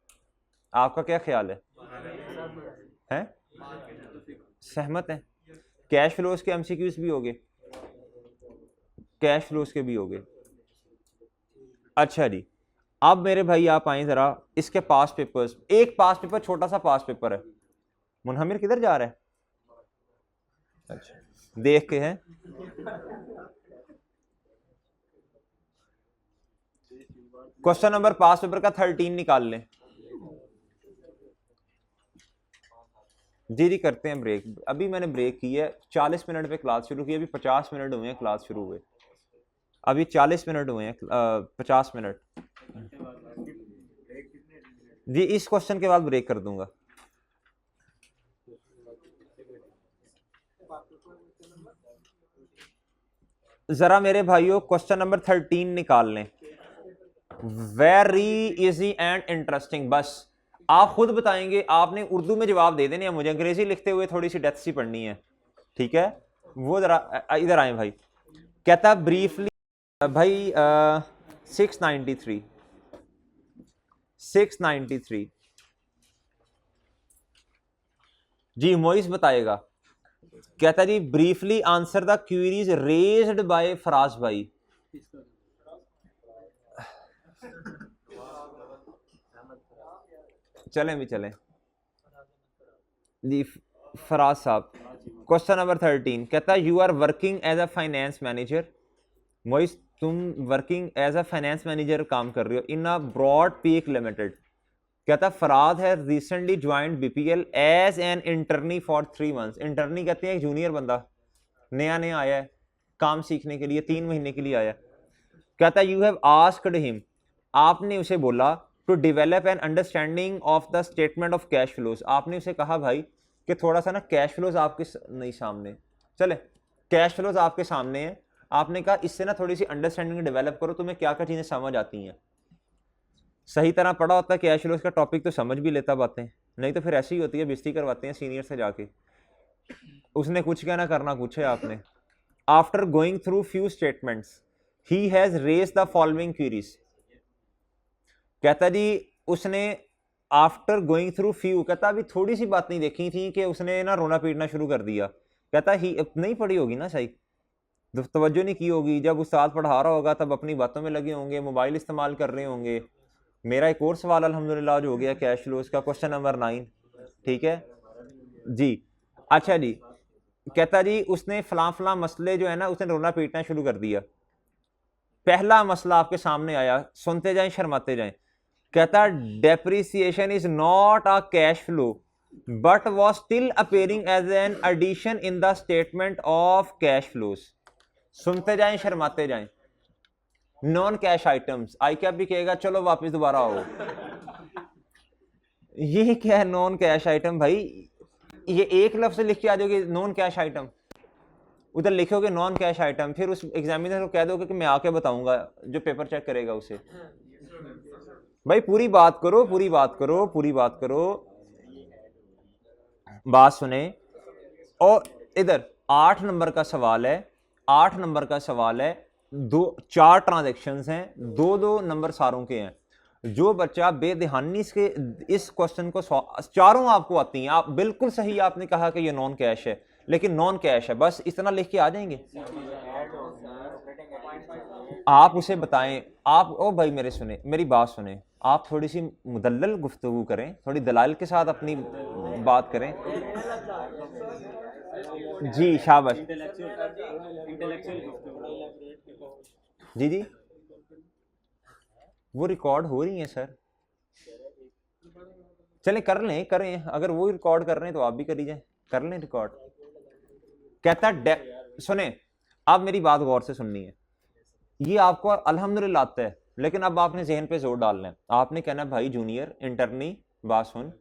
आपका क्या ख्याल है? हैं? सहमत है? कैश फ्लोज के एमसीक्यूज भी होंगे, कैश फ्लोज के भी होंगे। अच्छा जी, अब मेरे भाई आप आए जरा इसके पास पेपर्स, एक पास पेपर, छोटा सा पास पेपर है। मुनहमिर किधर जा रहा है? अच्छा देख के हैं। क्वेश्चन नंबर पास पेपर का 13 निकाल लें। जी करते हैं ब्रेक। अभी मैंने ब्रेक की है, 40 मिनट पे क्लास शुरू की, अभी 50 मिनट हुए हैं क्लास शुरू हुए, अभी 40 मिनट हुए हैं, 50 मिनट। जी इस क्वेश्चन के बाद ब्रेक कर दूंगा। जरा मेरे भाइयों क्वेश्चन नंबर 13 निकाल लें, वेरी इजी एंड इंटरेस्टिंग। बस आप खुद बताएंगे, आपने उर्दू में जवाब दे देने, मुझे अंग्रेजी लिखते हुए थोड़ी सी डेप्थ सी पढ़नी है, ठीक है? वो जरा इधर आए भाई। कहता ब्रीफली भाई 693 जी मोइस बताएगा। कहता जी briefly answer the queries raised by Faraz भाई। चलें भी चलें जी, फराज साहब। क्वेश्चन नंबर 13 कहता you are working as a finance manager. Moiz तुम working as a finance manager काम कर रहे हो in a broad peak limited. कहता फराद है recently joined BPL as an internee for 3 months. Internee कहते हैं एक जूनियर बंदा नया नया आया है काम सीखने के लिए, 3 महीने के लिए आया। कहता यू हैव आस्क्ड हिम, आपने उसे बोला to develop an understanding of the statement of cash flows. आपने उसे कहा भाई कि थोड़ा सा ना कैश फ्लोज आपके नहीं सामने, चले कैश फ्लोज आपके सामने है, आपने कहा इससे ना थोड़ी सी अंडरस्टैंडिंग डेवलप करो, तुम्हें क्या क्या चीजें समझ आती हैं। सही तरह पढ़ा होता है कैश फ्लोज का टॉपिक तो समझ भी लेता बातें, नहीं तो फिर ऐसी ही होती है, बेइज्जती करवाते हैं सीनियर से जाके, उसने कुछ कहना करना कुछ है आपने। After going through few statements he has raised the following queries. कहता जी उसने आफ्टर गोइंग थ्रू फ्यू, कहता अभी थोड़ी सी बात नहीं देखी थी कि उसने ना रोना पीटना शुरू कर दिया। कहता ही नहीं पढ़ी होगी ना, सही तवज्जो नहीं की होगी, जब उस्ताद पढ़ा रहा होगा तब अपनी बातों में लगे होंगे, मोबाइल इस्तेमाल कर रहे होंगे। मेरा एक और सवाल अल्हम्दुलिल्लाह जो हो गया कैश फ्लोज का, क्वेश्चन नंबर 9, ठीक है जी। अच्छा जी, कहता जी उसने फलां फलां मसले जो है ना उसने रोना पीटना शुरू कर दिया। पहला मसला आपके सामने आया, सुनते जाएं शर्माते जाएं। कहता depreciation is not a cash flow but was still appearing as an addition in the statement of cash flows. सुनते जाएं शर्माते जाएं। नॉन कैश आइटम्स, आई क्या भी कहेगा चलो वापस दोबारा आओ। ये क्या है नॉन कैश आइटम भाई? ये एक लफ्ज लिख के आ जाओगे नॉन कैश आइटम, उधर लिखोगे नॉन कैश आइटम, फिर उस एग्जामिनर को कह दोगे कि मैं आके बताऊंगा, जो पेपर चेक करेगा उसे। भाई पूरी बात करो, पूरी बात करो, पूरी बात करो, बात सुने। और इधर 8 नंबर का सवाल है, 8 नंबर का सवाल है, 4 ट्रांजैक्शंस हैं, 2 नंबर सारों के हैं। जो बच्चा बेदहानी से इस क्वेश्चन को चारों आपको आती हैं, आप बिल्कुल सही आपने कहा कि ये नॉन कैश है, लेकिन नॉन कैश है, बस इतना लिख के आ जाएंगे। आप उसे बताएं, आप ओ भाई मेरे सुने, मेरी बात सुने, आप थोड़ी सी मुदल्लल गुफ्तगू करें, थोड़ी दलाल के साथ अपनी बात करें। जी शाबाश जी जी, वो रिकॉर्ड हो रही है सर, चलें कर लें, करें, अगर वो रिकॉर्ड कर रहे हैं तो आप भी कर लीजिए, कर लें रिकॉर्ड। कहता सुने, आप मेरी बात गौर से सुननी है, ये आपको अल्हम्दुलिल्लाह आता है, लेकिन अब आपने जहन पे जोर डालना है, आपने कहना भाई जूनियर इंटरनी बात सुन,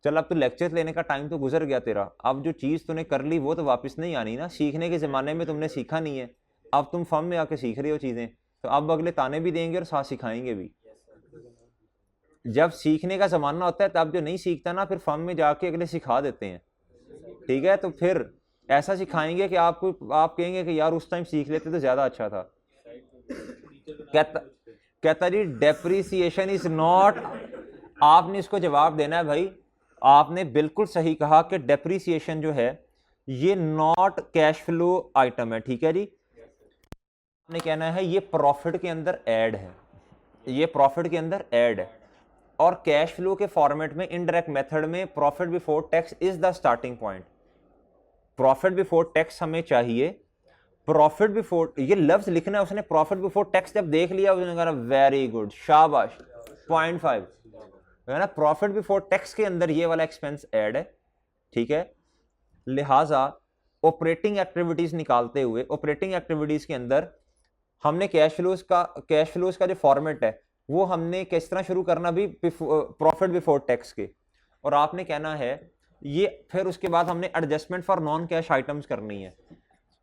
चल अब तो लेक्चर लेने का टाइम तो गुजर गया तेरा, अब जो चीज तूने कर ली वो तो वापस नहीं आनी ना, सीखने के जमाने में तुमने सीखा नहीं है, अब तुम फर्म में आके सीख रहे हो चीजें, तो अब अगले ताने भी देंगे और साथ सिखाएंगे भी। जब सीखने का जमाना होता है तब जो नहीं सीखता ना, फिर फर्म में जाके अगले सिखा देते हैं, ठीक है, तो फिर ऐसा सिखाएंगे कि आपको, आप कहेंगे कि यार उस टाइम सीख लेते तो ज्यादा अच्छा था। कहता जी डेप्रिसिएशन इज नॉट, आपने इसको जवाब देना है भाई, आपने बिल्कुल सही कहा कि डेप्रिसिएशन जो है ये नॉट कैश फ्लो आइटम है, ठीक है जी, आपने कहना है ये प्रॉफिट के अंदर ऐड है, ये प्रॉफिट के अंदर ऐड है, और कैश फ्लो के फॉर्मेट में इनडायरेक्ट मेथड में profit before tax is the starting point, profit before tax हमें चाहिए, प्रॉफिट बिफोर, ये लफ्ज लिखना है उसने, प्रॉफिट बिफोर टैक्स जब देख लिया उसने कहा वेरी गुड शाबाश 0.5 है ना, प्रॉफिट बिफोर टैक्स के अंदर ये वाला एक्सपेंस ऐड है, ठीक है, लिहाजा ऑपरेटिंग एक्टिविटीज निकालते हुए, ऑपरेटिंग एक्टिविटीज के अंदर हमने कैश फ्लोज का जो फॉर्मेट है वो हमने किस तरह शुरू करना भी प्रॉफिट बिफोर टैक्स के, और आपने कहना है ये, फिर उसके बाद हमने adjustment for non cash items करनी है,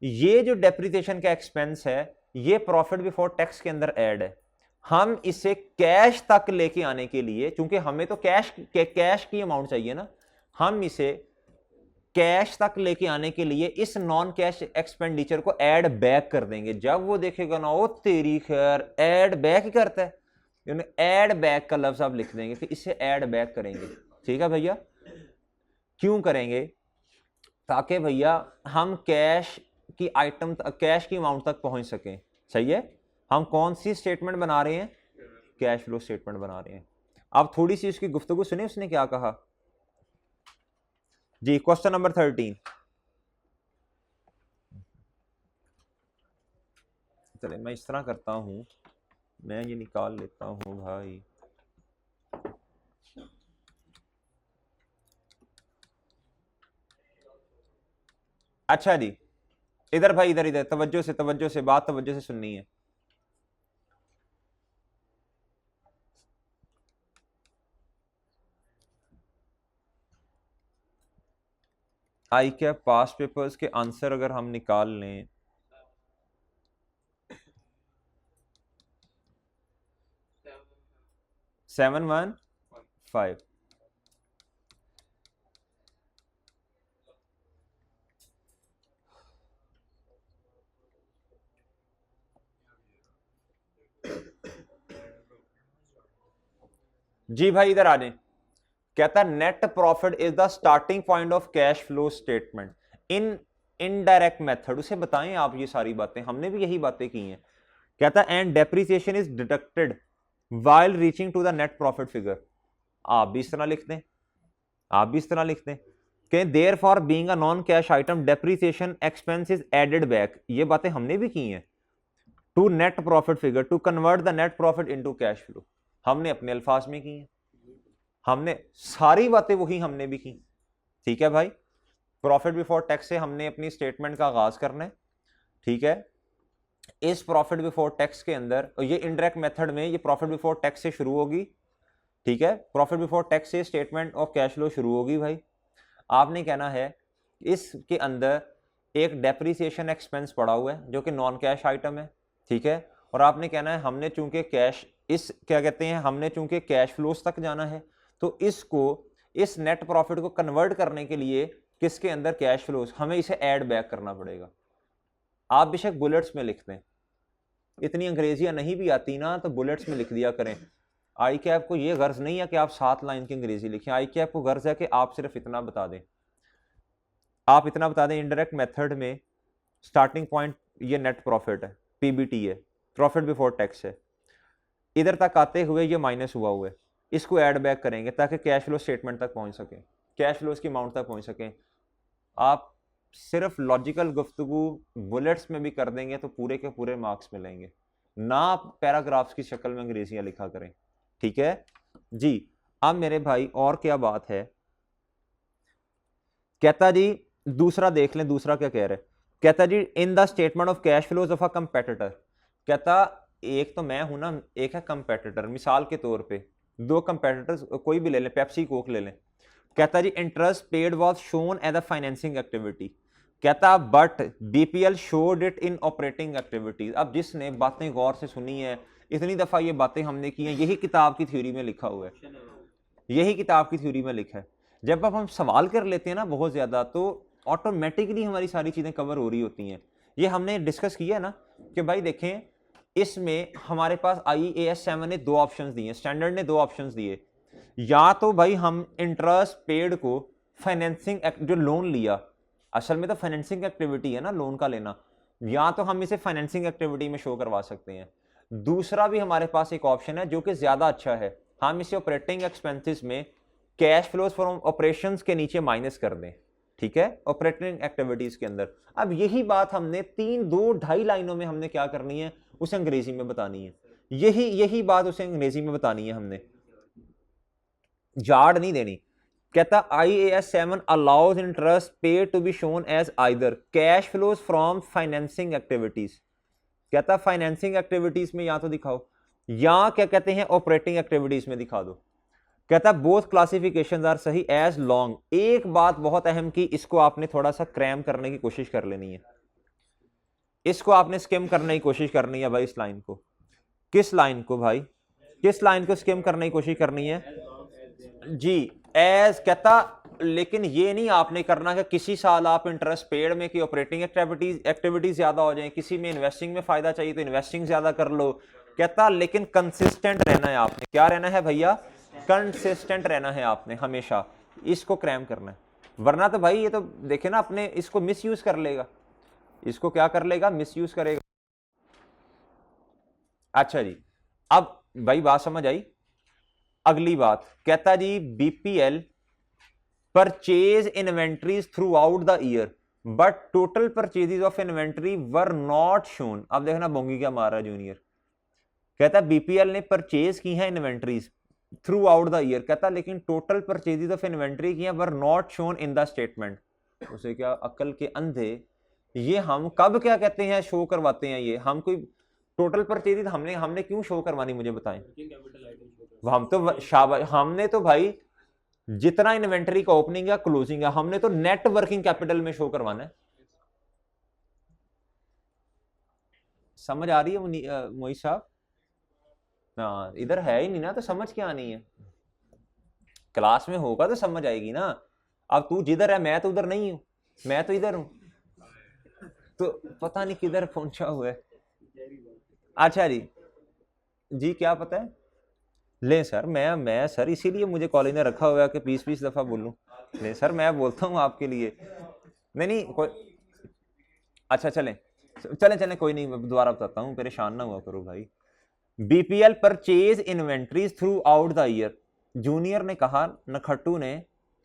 ये जो डेप्रिसिएशन का एक्सपेंस है ये प्रॉफिट बिफोर टैक्स के अंदर ऐड है, हम इसे कैश तक लेके आने के लिए, क्योंकि हमें तो कैश की अमाउंट चाहिए ना, हम इसे कैश तक लेके आने के लिए इस नॉन कैश एक्सपेंडिचर को ऐड बैक कर देंगे, जब वो देखेगा ना ओ तेरी खैर ऐड बैक ही करता है, ऐड बैक का लफ्ज आप लिख देंगे कि इसे ऐड बैक करेंगे, ठीक है भैया, क्यों करेंगे, ताकि भैया हम कैश की आइटम, कैश की अमाउंट तक पहुंच सकें, सही है, हम कौन सी स्टेटमेंट बना रहे हैं, कैश फ्लो स्टेटमेंट बना रहे हैं। अब थोड़ी सी उसकी गुफ्तगू सुने, उसने क्या कहा जी, क्वेश्चन नंबर 13, चले मैं इस तरह करता हूं, मैं ये निकाल लेता हूं भाई, अच्छा जी, इधर भाई, इधर इधर तवज्जो से बात तवज्जो से सुननी है, आई कैप पास पेपर्स के आंसर अगर हम निकाल लें, सेवन 1 5, जी भाई इधर आ जाए, कहता है net profit is the starting point of cash flow statement in indirect method, उसे बताएं आप ये सारी बातें, हमने भी यही बातें की हैं, कहता है and depreciation is deducted while reaching to the net profit figure, आप भी इस तरह लिखते हैं, आप भी इस तरह लिखते हैं कि therefore being a non cash item depreciation expense is added back, ये बातें हमने भी की हैं, to net profit figure to convert the net profit into cash flow, हमने अपने अल्फाज में की हैं, हमने सारी बातें वही हमने भी की, ठीक है भाई, प्रॉफिट बिफोर टैक्स से हमने अपनी स्टेटमेंट का आगाज करना है, ठीक है, इस प्रॉफिट बिफोर टैक्स के अंदर ये इनडायरेक्ट मेथड में ये प्रॉफिट बिफोर टैक्स से शुरू होगी, ठीक है, प्रॉफिट बिफोर टैक्स से स्टेटमेंट ऑफ कैश फ्लो शुरू होगी भाई, आपने कहना है इसके अंदर एक डेप्रिसिएशन एक्सपेंस पड़ा हुआ है जो कि नॉन कैश आइटम है, ठीक है, और आपने कहना है हमने चूंकि कैश, इस क्या कहते हैं, हमने चूंकि कैश फ्लोस तक जाना है तो इसको, इस नेट प्रॉफिट को कन्वर्ट करने के लिए किसके अंदर, कैश फ्लोस, हमें इसे ऐड बैक करना पड़ेगा, आप बेशक बुलेट्स में लिखते हैं, इतनी अंग्रेजियां नहीं भी आती ना तो बुलेट्स में लिख दिया करें, आई कैप को ये गर्ज नहीं है कि आप 7 लाइन की अंग्रेजी लिखें, आई कैप को गर्ज है कि आप सिर्फ इतना बता दें, आप इतना बता दें इनडायरेक्ट मेथड में स्टार्टिंग पॉइंट ये नेट प्रॉफिट है, पीबीटी है, प्रॉफिट बिफोर टैक्स है, इधर तक आते हुए ये माइनस हुआ हुआ है, इसको ऐड बैक करेंगे ताकि कैश फ्लो स्टेटमेंट तक पहुंच सके, कैश फ्लो की अमाउंट तक पहुंच सके, आप सिर्फ लॉजिकल गुफ्तगू बुलेट्स में भी कर देंगे तो पूरे के पूरे मार्क्स मिलेंगे, ना आप पैराग्राफ्स की शक्ल में अंग्रेजियां लिखा करें, ठीक है जी। अब मेरे भाई और क्या बात है, कहता जी दूसरा देख लें, दूसरा क्या कह रहे हैं, कहता जी in the statement of cash flows of a competitor, कहता एक तो मैं हूं ना, एक है कंपेटिटर, मिसाल के तौर पे दो कंपेटिटर्स कोई भी ले लें, पेप्सी कोक ले लें, कहता जी interest paid was shown as a financing activity, कहता but BPL showed it in operating activities. अब जिसने बातें गौर से सुनी है, इतनी दफा ये बातें हमने की हैं, यही किताब की थ्योरी में लिखा हुआ है, यही किताब की थ्योरी में लिखा है। जब अब हम सवाल कर लेते हैं ना बहुत ज्यादा, तो ऑटोमेटिकली हमारी सारी चीजें कवर हो रही होती हैं। ये हमने डिस्कस किया है ना कि भाई देखें, इसमें हमारे पास IAS 7 ने दो ऑप्शंस दिए, स्टैंडर्ड ने दो ऑप्शंस दिए, या तो भाई हम इंटरेस्ट पेड को फाइनेंसिंग जो लोन लिया, असल में तो फाइनेंसिंग एक्टिविटी है ना लोन का लेना, या तो हम इसे फाइनेंसिंग एक्टिविटी में शो करवा सकते हैं। दूसरा भी हमारे पास एक ऑप्शन है जो कि ज्यादा अच्छा है, हम इसे ऑपरेटिंग एक्सपेंसेस में कैश फ्लोज फ्रॉम ऑपरेशंस के नीचे माइनस कर दें, ठीक है, ऑपरेटिंग एक्टिविटीज के अंदर। अब यही बात हमने 2-2.5 लाइनों में हमने क्या करनी है, उसे अंग्रेजी में बतानी है, यही बात उसे अंग्रेजी में बतानी है हमने, जाड़ नहीं देनी। कहता IAS 7 allows interest paid to be shown as either cash flows from financing activities, कहता फाइनेंसिंग एक्टिविटीज में या तो दिखाओ, या क्या कहते हैं ऑपरेटिंग एक्टिविटीज में दिखा दो। कहता बोथ क्लासिफिकेशंस आर सही एज लॉन्ग, एक बात बहुत अहम की, इसको आपने थोड़ा सा क्रैम करने की कोशिश कर लेनी है, इसको आपने स्किम करने की कोशिश करनी है भाई। इस लाइन को, किस लाइन को भाई, किस लाइन को स्किम करने की कोशिश करनी है जी, एज। कहता लेकिन ये नहीं आपने करना कि किसी साल आप इंटरेस्ट पेड में कि ऑपरेटिंग एक्टिविटीज ज्यादा हो जाए, किसी में इन्वेस्टिंग में फायदा चाहिए तो इन्वेस्टिंग ज्यादा कर लो। कहता लेकिन कंसिस्टेंट रहना है आपने, क्या रहना है भैया, कंसिस्टेंट रहना है आपने हमेशा, इसको क्रैम करना है, वरना तो भाई ये तो देखे ना अपने इसको मिस यूज कर लेगा, इसको क्या कर लेगा, मिस यूज करेगा। अच्छा जी, अब भाई बात समझ आई। अगली बात कहता जी BPL purchase inventories through out the year but total purchases of inventory were not shown. अब देखना बोंगी क्या मार रहा है जूनियर, कहता BPL ने परचेज की है inventories through out the year, कहता लेकिन टोटल परचेजेज ऑफ इन्वेंट्री की were not shown in the statement. उसे क्या अक्ल के अंधे, ये हम कब क्या कहते हैं शो करवाते हैं, ये हम कोई टोटल परचेजेज हमने क्यों शो करवानी, मुझे बताएं। हम तो शाबाश, हमने तो भाई जितना इन्वेंटरी का ओपनिंग या क्लोजिंग है, हमने तो नेट वर्किंग कैपिटल में शो करवाना है। समझ आ रही है मोहित साहब? हाँ, इधर है ही नहीं ना, तो समझ क्या आनी है, क्लास में होगा तो समझ आएगी ना। अब तू जिधर है, मैं तो उधर नहीं हूं, मैं तो इधर हूं, तो पता नहीं किधर पहुंचा हुआ है। अच्छा जी क्या पता है, ले सर मैं सर इसीलिए मुझे कॉलेज ने रखा हुआ है कि 20 दफा बोलूं। ले सर मैं बोलता हूं आपके लिए, नहीं कोई, अच्छा चलें कोई नहीं, दोबारा बताता हूं, परेशान ना हुआ करो भाई। BPL purchase inventories through out the year, junior ने कहा, नखट्टू ने,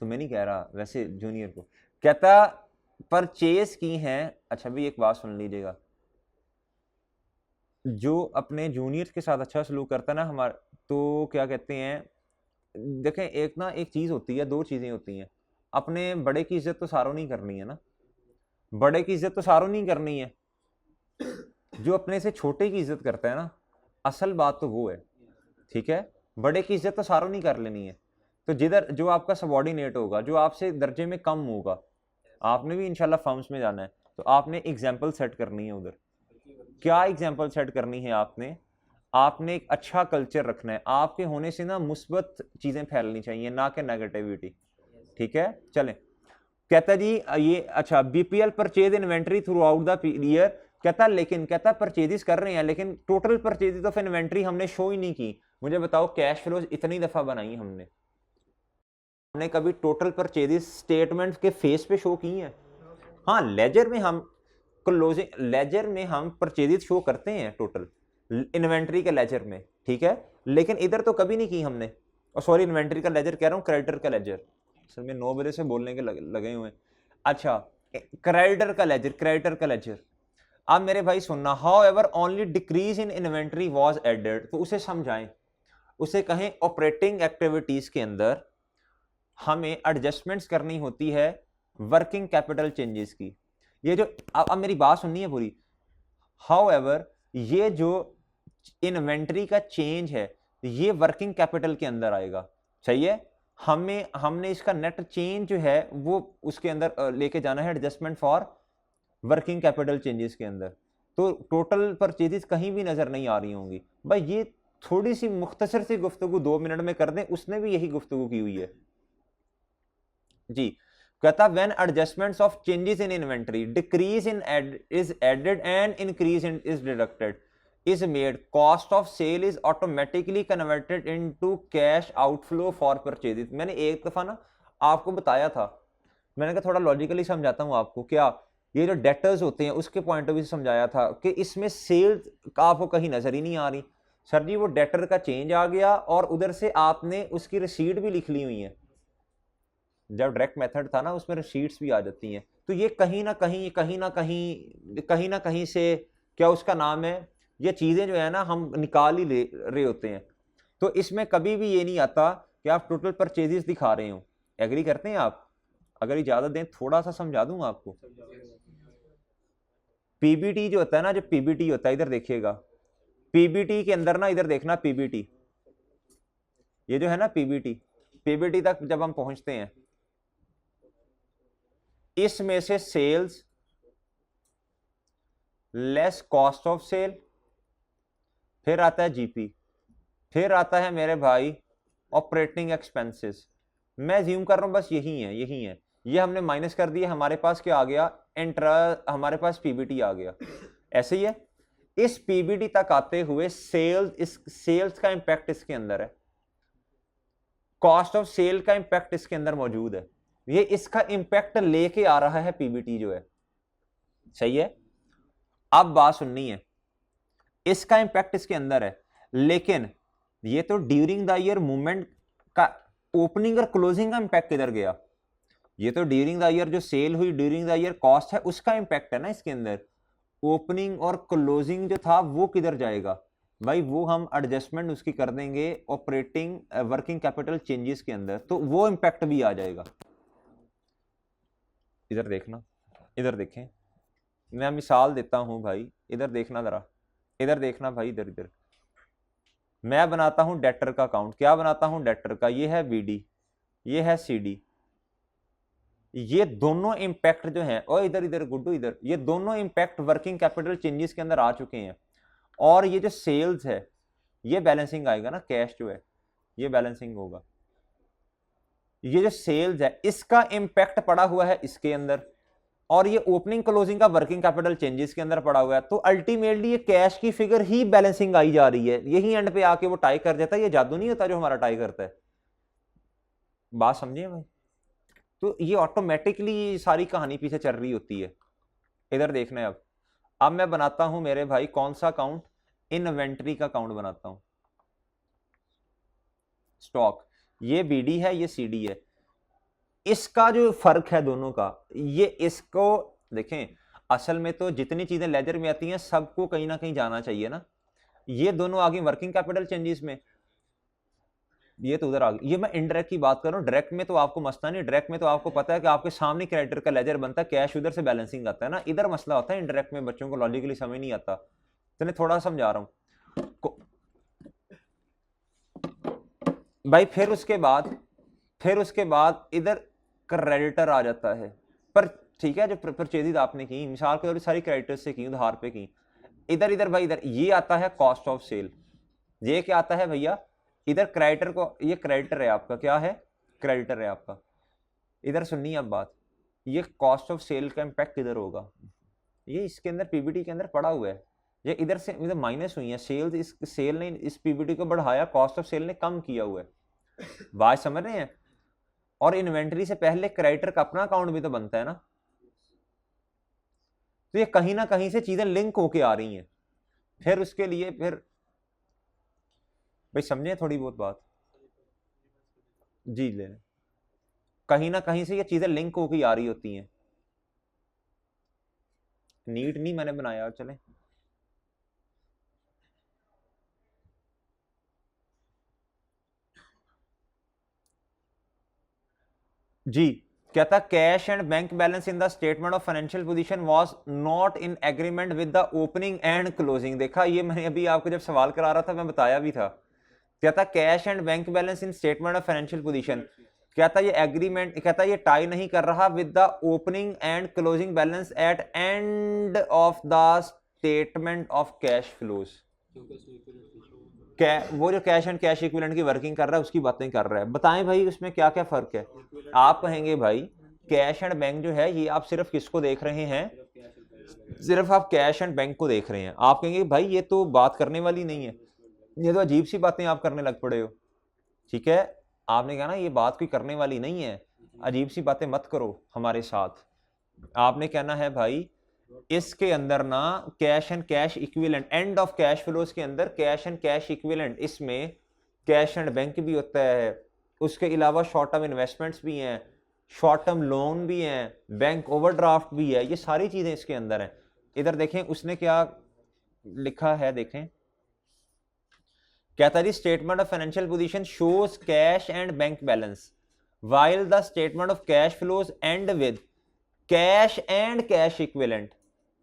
तो मैं नहीं कह रहा वैसे जूनियर को, कहता परचेज की हैं। अच्छा भी एक बात सुन लीजिएगा, जो अपने जूनियर के साथ अच्छा सलूक करता है ना हमारा, तो क्या कहते हैं, देखें एक चीज होती है, दो चीजें होती हैं, अपने बड़े की इज्जत तो सारों नहीं करनी है ना, बड़े की इज्जत तो सारों नहीं करनी है, जो अपने से छोटे की इज्जत करता है ना, असल बात तो वो है, ठीक है, बड़े की इज्जत तो सारों नहीं कर लेनी है। तो जिधर जो आपका सबॉर्डिनेट होगा, जो आपसे दर्जे में कम होगा, आपने भी इंशाल्लाह फर्म्स में जाना है, तो आपने एग्जाम्पल सेट करनी है उधर। क्या एग्जाम्पल सेट करनी है आपने एक अच्छा कल्चर रखना है, आपके होने से ना मुस्बत चीजें फैलनी चाहिए, ना कि नेगेटिविटी, ठीक है। चलें, कहता जी ये अच्छा BPL purchase inventory through out the year, कहता लेकिन कहता परचेजेस कर रहे हैं, लेकिन टोटल परचेजेस ऑफ इन्वेंट्री हमने शो ही नहीं की। मुझे बताओ कैश फ्लोज इतनी दफा बनाई हमने कभी टोटल परचेजेस स्टेटमेंट के फेस पे शो की है? हाँ, लेजर में हम क्लोजिंग, लेजर में हम परचेजेस शो करते हैं टोटल इन्वेंट्री के लेजर में, ठीक है, लेकिन इधर तो कभी नहीं की हमने। और सॉरी, इन्वेंट्री का लेजर कह रहा हूँ, क्रेडिटर का लेजर, असल में 9 बजे से बोलने के लगे हुए हैं। अच्छा, क्रेडिटर का लेजर, क्रेडिटर का लेजर। अब मेरे भाई सुनना, however only decrease in inventory was added, तो उसे समझाएं, उसे कहें ऑपरेटिंग एक्टिविटीज के अंदर हमें एडजस्टमेंट्स करनी होती है वर्किंग कैपिटल चेंजेस की। ये जो अब मेरी बात सुननी है पूरी। हाउ एवर ये जो इन्वेंट्री का चेंज है ये वर्किंग कैपिटल के अंदर आएगा, सही है। हमने इसका नेट चेंज जो है वो उसके अंदर लेके जाना है adjustment for working capital changes के अंदर। तो टोटल परचेजेस कहीं भी नजर नहीं आ रही होंगी भाई। ये थोड़ी सी मुख्तसर सी गुफ्तगू 2 मिनट में कर दें, उसने भी यही गुफ्तगू की हुई है जी। कहता when adjustments of changes in inventory decrease in is added and increase in is deducted is made, cost of sale is automatically converted into cash outflow for purchases। मैंने एक दफा ना आपको बताया था, मैंने कहा थोड़ा लॉजिकली समझाता हूं आपको। क्या ये जो डेटर्स होते हैं उसके पॉइंट ऑफ व्यू से समझाया था कि इसमें सेल्स का आपको कहीं नजर ही नहीं आ रही। सर जी वो डेटर का चेंज आ गया और उधर से आपने उसकी रिसीट भी लिख ली हुई है। जब डायरेक्ट मेथड था ना उसमें रिसीट्स भी आ जाती हैं। तो ये कहीं ना कहीं से क्या उसका नाम है, ये चीजें जो है ना हम निकाल ही ले रहे होते हैं। तो इसमें कभी भी ये नहीं आता कि आप टोटल परचेजेस दिखा रहे हो। एग्री करते हैं आप? अगर इजाजत दें थोड़ा सा समझा दूंगा आपको। पीबीटी जो होता है ना, जो पीबीटी होता है इधर देखिएगा, पीबीटी के अंदर ना इधर देखना पीबीटी, ये जो है ना पीबीटी, पीबीटी तक जब हम पहुंचते हैं इसमें से sales less cost of sale, फिर आता है जीपी, फिर आता है मेरे भाई ऑपरेटिंग एक्सपेंसेस। मैं ज्यूम कर रहा हूं बस यही है, ये हमने माइनस कर दिया, हमारे पास क्या आ गया, हमारे पास पीबीटी आ गया। ऐसे ही है। इस पीबीटी तक आते हुए सेल्स का इंपैक्ट इसके अंदर है, कॉस्ट ऑफ सेल का इंपैक्ट इसके अंदर मौजूद है, ये इसका इंपैक्ट लेके आ रहा है पीबीटी जो है, सही है। अब बात सुननी है, इसका इंपैक्ट इसके अंदर है, लेकिन ये तो ड्यूरिंग द ईयर मूवमेंट का ओपनिंग और क्लोजिंग का इंपैक्ट किधर गया? ये तो ड्यूरिंग द ईयर जो सेल हुई ड्यूरिंग द ईयर कॉस्ट है उसका इंपैक्ट है ना इसके अंदर। ओपनिंग और क्लोजिंग जो था वो किधर जाएगा भाई? वो हम एडजस्टमेंट उसकी कर देंगे ऑपरेटिंग वर्किंग कैपिटल चेंजेस के अंदर, तो वो इंपैक्ट भी आ जाएगा। इधर देखना, इधर देखें, मैं मिसाल देता हूं भाई, इधर देखना जरा, इधर देखना भाई, इधर इधर मैं बनाता हूं डेटर का अकाउंट। क्या बनाता हूं? डेटर का। ये है बीडी, ये है सीडी, ये दोनों इंपैक्ट जो हैं, और इधर इधर गुड्डू इधर, ये दोनों इंपैक्ट वर्किंग कैपिटल चेंजेस के अंदर आ चुके हैं। और ये जो सेल्स है ये बैलेंसिंग आएगा ना, कैश जो है ये बैलेंसिंग होगा। ये जो सेल्स है इसका इंपैक्ट पड़ा हुआ है इसके अंदर, और ये ओपनिंग क्लोजिंग का वर्किंग कैपिटल चेंजेस के अंदर पड़ा हुआ है। तो अल्टीमेटली ये कैश की फिगर ही बैलेंसिंग आई जा रही है, यही एंड पे आके वो टाई कर देता है। ये जादू नहीं होता जो हमारा टाई करता है। बात समझिए भाई। तो ये ऑटोमेटिकली सारी कहानी पीछे चल रही होती है। इधर देखना है। अब मैं बनाता हूं मेरे भाई कौन सा अकाउंट? इन्वेंट्री का अकाउंट बनाता हूं। स्टॉक, ये बीडी है, ये सीडी है। इसका जो फर्क है दोनों का, ये इसको देखें, असल में तो जितनी चीजें लेजर में आती हैं सबको कहीं ना कहीं जाना चाहिए ना। ये दोनों आगे वर्किंग कैपिटल चेंजेस में, ये तो उधर आ गई। ये मैं इनडायरेक्ट की बात कर रहा हूँ, डायरेक्ट में तो आपको मसला नहीं। डायरेक्ट में तो आपको पता है कि आपके सामने क्रेडिटर का लेजर बनता है, कैश उधर से बैलेंसिंग आता है ना। इधर मसला होता है इनडायरेक्ट में, बच्चों को लॉजिकली समझ नहीं आता, तो मैं थोड़ा समझा रहा हूँ भाई। फिर उसके बाद इधर क्रेडिटर आ जाता है। पर ठीक है, जो परचेजेज आपने की, मिसाल के सारी क्रेडिटर्स से की, उधार पे की, इधर भाई इधर ये आता है कॉस्ट ऑफ सेल। ये क्या आता है भैया? इधर क्रेडिटर को, ये क्रेडिटर है आपका, क्या है? क्रेडिटर है आपका। इधर सुनिए अब बात, ये कॉस्ट ऑफ सेल का इंपैक्ट किधर होगा? ये इसके अंदर पीबीटी के अंदर पड़ा हुआ है। ये इधर से इधर माइनस हुई है सेल्स, इस सेल ने इस पीबीटी को बढ़ाया, कॉस्ट ऑफ सेल ने कम किया हुआ है। बात समझ रहे हैं? और इन्वेंटरी से पहले क्रेडिटर का अपना अकाउंट भी तो बनता है ना। तो ये कहीं ना कहीं से चीजें लिंक होके आ रही हैं। फिर उसके लिए फिर भाई समझे थोड़ी बहुत बात जी, ले कहीं ना कहीं से ये चीजें लिंक होके आ रही होती हैं। नीट नहीं मैंने बनाया, चले जी। कहता cash and bank balance in the statement of financial position was not in agreement with the opening and closing. देखा, ये मैंने अभी आपको जब सवाल करा रहा था मैं बताया भी था। कहता cash and bank balance in statement of financial position, कहता ये एग्रीमेंट, कहता ये टाई नहीं कर रहा with the opening and closing balance at end of the statement of cash flows. वो जो कैश एंड कैश इक्विवेलेंट की वर्किंग कर रहा है उसकी बातें कर रहा है। बताएं भाई उसमें क्या क्या फर्क है। आप कहेंगे भाई कैश एंड बैंक जो है ये आप सिर्फ किसको देख रहे हैं, सिर्फ आप कैश एंड बैंक को देख रहे हैं। आप कहेंगे भाई ये तो बात करने वाली नहीं है, ये तो अजीब सी बातें आप करने लग पड़े हो। ठीक है, आपने कहा ना ये बात कोई करने वाली नहीं है, अजीब सी बातें मत करो हमारे साथ। आपने कहना है भाई इसके अंदर ना cash and cash equivalent, end of cash flows के अंदर कैश एंड कैश इक्विवेलेंट, इसमें कैश एंड बैंक भी होता है, उसके अलावा शॉर्ट टर्म इन्वेस्टमेंट्स भी हैं, शॉर्ट टर्म लोन भी हैं, बैंक ओवरड्राफ्ट भी है, ये सारी चीजें इसके अंदर हैं। इधर देखें उसने क्या लिखा है, देखें कहता जी statement of financial position shows cash and bank balance while the statement of cash flows end with cash and cash equivalent।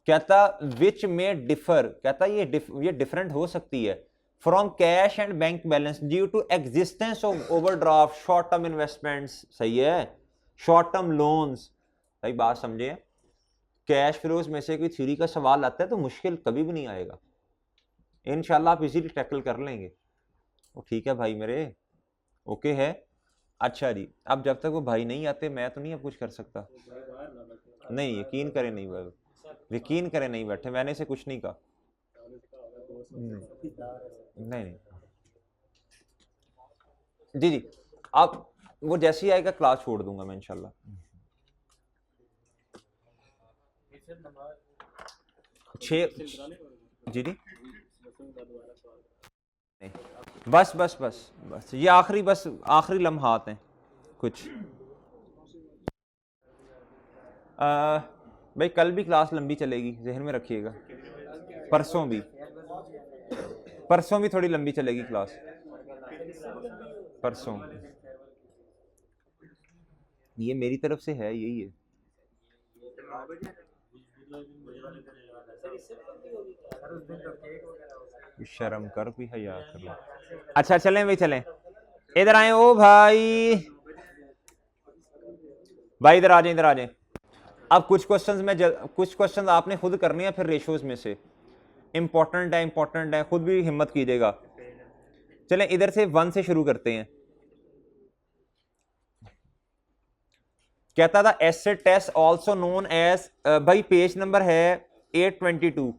कहता which may differ, कहता ये डिफरेंट हो सकती है from cash and bank balance due to existence of overdraft, short term investments, सही है, short term loans। सही बात समझे, कैश फ्लोज में से कोई थ्योरी का सवाल आता है तो मुश्किल कभी भी नहीं आएगा, इंशाल्लाह आप इजीली टैकल कर लेंगे। ठीक है भाई मेरे, ओके है। अच्छा जी, अब जब तक वो भाई नहीं आते मैं तो नहीं अब कुछ कर सकता। नहीं यकीन करें, नहीं भाई यकीन करें, नहीं बैठे, मैंने से कुछ नहीं कहा। नहीं जी जी, आप वो जैसे ही आएगा क्लास छोड़ दूंगा मैं इंशाल्लाह। जी जी बस बस बस बस ये आखिरी, बस आखिरी लम्हात हैं कुछ। भाई कल भी क्लास लंबी चलेगी, जहन में रखिएगा। परसों भी थोड़ी लंबी चलेगी क्लास, परसों। ये मेरी तरफ से है, यही है। शर्म कर, भी हया कर। अच्छा चलें भाई, चलें, इधर आए ओ भाई, भाई इधर आ जाए, इधर आ जाए। अब कुछ क्वेश्चंस आपने खुद करने हैं, फिर रेशोज में से इंपॉर्टेंट है, खुद भी हिम्मत कीजिएगा। चलें इधर से 1 से शुरू करते हैं। कहता था asset test also known as, भाई पेज नंबर है 822।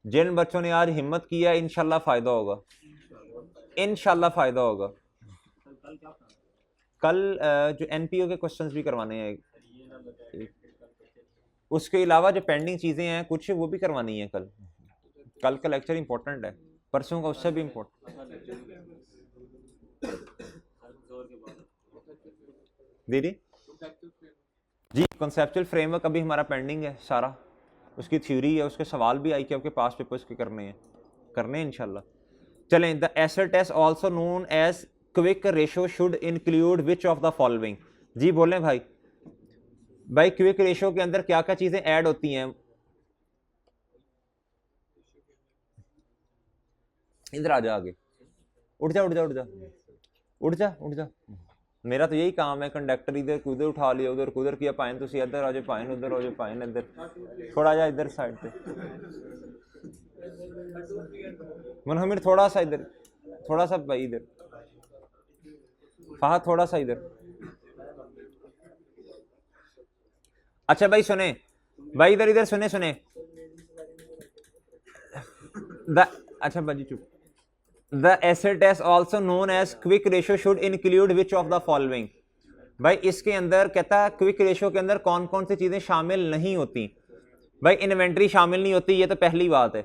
जिन बच्चों ने आज हिम्मत किया इंशाल्लाह फायदा होगा, इंशाल्लाह फायदा होगा। कल जो एनपीओ के क्वेश्चंस भी करवाने हैं, उसके अलावा जो पेंडिंग चीजें हैं कुछ वो भी करवानी है। कल का लेक्चर इंपॉर्टेंट है, परसों का उससे भी इंपॉर्टेंट। दीदी जी कॉन्सेप्चुअल फ्रेमवर्क अभी हमारा पेंडिंग है सारा, उसकी थ्योरी है, उसके सवाल भी आई कि आपके पास पेपर्स के करने हैं इंशाल्लाह। चलें, the acid test also known as quick ratio should include which of the following. जी बोलें भाई, क्विक रेशो के अंदर क्या क्या चीजें ऐड होती हैं। इधर आ जा, आगे उठ जा। मेरा तो यही काम है, कंडक्टर इधर कुदर उठा लिया, उधर कुदर किया, पाइन तुसी इधर आ जाओ, पाइन उधर आ जाओ, पाइन इधर, थोड़ा जा इधर साइड पे मुनहमिर, थोड़ा सा इधर, थोड़ा सा भाई इधर, फहद थोड़ा सा इधर। अच्छा भाई सुने, भाई इधर सुने। अच्छा भाजी चुप। The asset test also known as quick ratio should include which of the following। भाई इसके अंदर कहता है क्विक रेशियो के अंदर कौन कौन सी चीजें शामिल नहीं होती। भाई इन्वेंट्री शामिल नहीं होती, ये तो पहली बात है।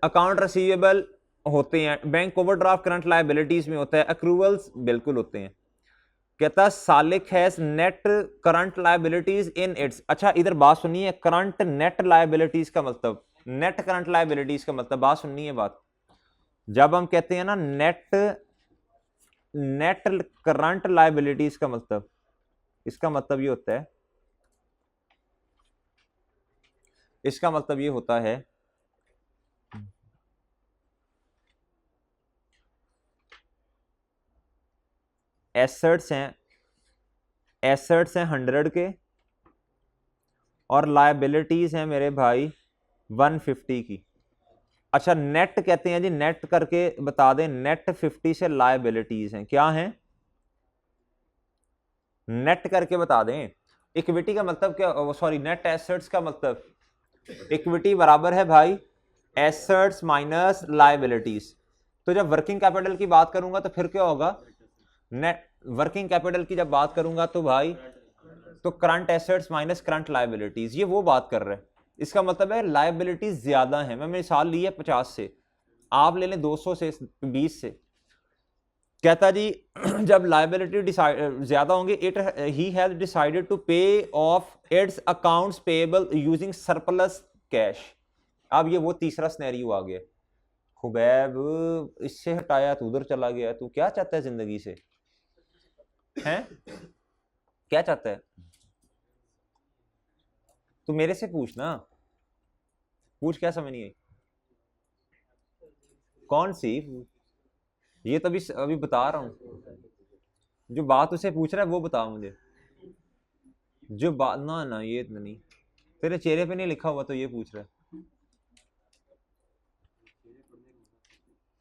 अकाउंट रिसीवेबल होते हैं, बैंक ओवरड्राफ्ट करंट लायबिलिटीज में होता है, अक्रूवल्स बिल्कुल होते हैं। कहता Salik has net current liabilities in its. अच्छा इधर बात सुनिए, करंट नेट लायबिलिटीज का मतलब, नेट करंट लायबिलिटीज का मतलब, बात सुनिए बात। जब हम कहते हैं ना नेट नेट करंट लायबिलिटीज का मतलब, इसका मतलब ये होता है, इसका मतलब ये होता है एसेट्स हैं, एसेट्स हैं 100 के और लायबिलिटीज हैं मेरे भाई 150 की। अच्छा नेट कहते हैं जी, नेट करके बता दें, नेट 50 से लायबिलिटीज हैं, क्या हैं, नेट करके बता दें। इक्विटी का मतलब क्या, सॉरी नेट एसेट्स का मतलब, इक्विटी बराबर है भाई एसेट्स माइनस लायबिलिटीज। तो जब वर्किंग कैपिटल की बात करूंगा तो फिर क्या होगा, नेट वर्किंग कैपिटल की जब बात करूंगा तो भाई तो current assets minus current liabilities, ये वो बात कर रहे हैं। इसका मतलब है लायबिलिटीज ज्यादा है, मैं मिसाल ली है 50 से, आप ले लें 200 से, 20 से। कहता जी जब लायबिलिटी ज्यादा होंगे, it he has decided to pay off its accounts payable using surplus cash. अब ये वो तीसरा सिनेरियो आ गया, खुबैब इससे हटाया तो उधर चला गया, तू क्या चाहता है जिंदगी से, हैं क्या चाहता है तू, मेरे से पूछ ना, पूछ, क्या समझ नहीं आई, कौन सी, ये तो अभी बता रहा हूं, जो बात उसे पूछ रहा है वो बता मुझे, जो बात ना ना ये नहीं, तेरे चेहरे पे नहीं लिखा हुआ तो ये पूछ रहा है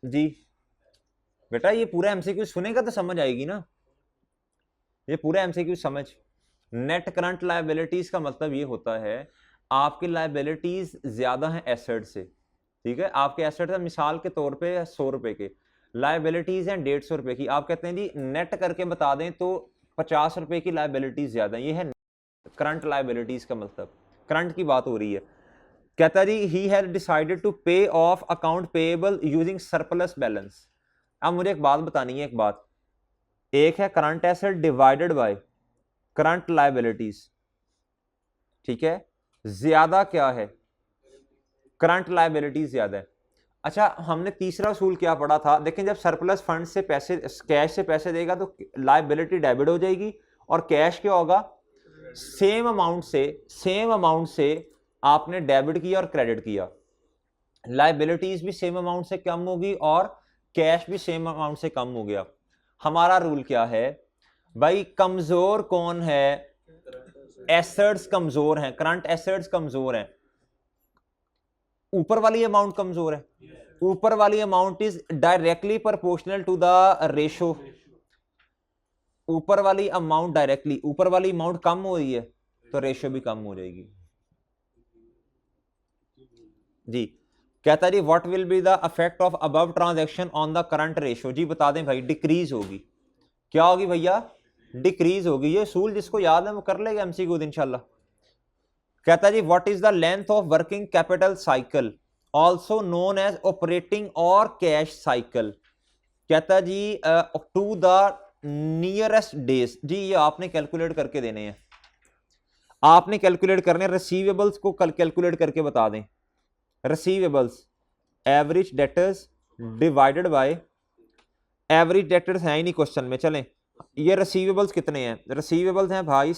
जी। बेटा ये पूरा एमसीक्यू सुनेगा तो समझ आएगी ना, ये पूरा एमसीक्यू समझ। नेट करंट लायबिलिटीज का मतलब ये होता है आपकी लायबिलिटीज ज्यादा हैं एसेट से, ठीक है, आपके एसेट है मिसाल के तौर पे 100 रुपए के, लायबिलिटीज हैं 150 रुपए की, आप कहते हैं जी नेट करके बता दें तो 50 रुपए की लायबिलिटीज ज्यादा, ये है करंट लायबिलिटीज का मतलब, करंट की बात हो रही है। कहता जी ही has decided to pay of account payable using surplus balance. अब मुझे एक बात बतानी है, एक बात, एक है current asset divided by current liabilities, ठीक है, ज्यादा क्या है, करंट लायबिलिटीज ज्यादा है। अच्छा हमने तीसरा असूल क्या पढ़ा था, देखें जब सरप्लस फंड से पैसे, कैश से पैसे देगा तो लायबिलिटी डेबिट हो जाएगी, और कैश क्या होगा, सेम अमाउंट से आपने डेबिट किया और क्रेडिट किया, लायबिलिटीज भी सेम अमाउंट से कम होगी और कैश भी सेम अमाउंट से कम हो गया। हमारा रूल क्या है भाई, कमजोर कौन है, एसेट्स कमजोर हैं, करंट एसेट्स कमजोर हैं, ऊपर वाली अमाउंट कमजोर है, ऊपर वाली amount is directly proportional to the ratio, ऊपर वाली अमाउंट डायरेक्टली, ऊपर वाली अमाउंट कम हो रही है तो रेशो भी कम हो जाएगी जी। कहता जी what will be the effect of above transaction on the current ratio, जी बता दें भाई, डिक्रीज होगी, क्या होगी भैया, डिक्रीज होगी। ये असूल जिसको याद है वो कर लेगा एमसीक्यू इंशाल्लाह। कहता जी what is the length of working capital cycle also known as operating or cash cycle. कहता जी टू द नियरेस्ट डेज, जी ये आपने कैलकुलेट करके देने हैं, आपने कैलकुलेट करने, रिसीवेबल्स को कल कैलकुलेट करके बता दें, receivables average debtors divided by, average debtors है ही नहीं क्वेश्चन में, चलें ये रिसीवेबल्स कितने हैं, रिसीवेबल्स हैं भाई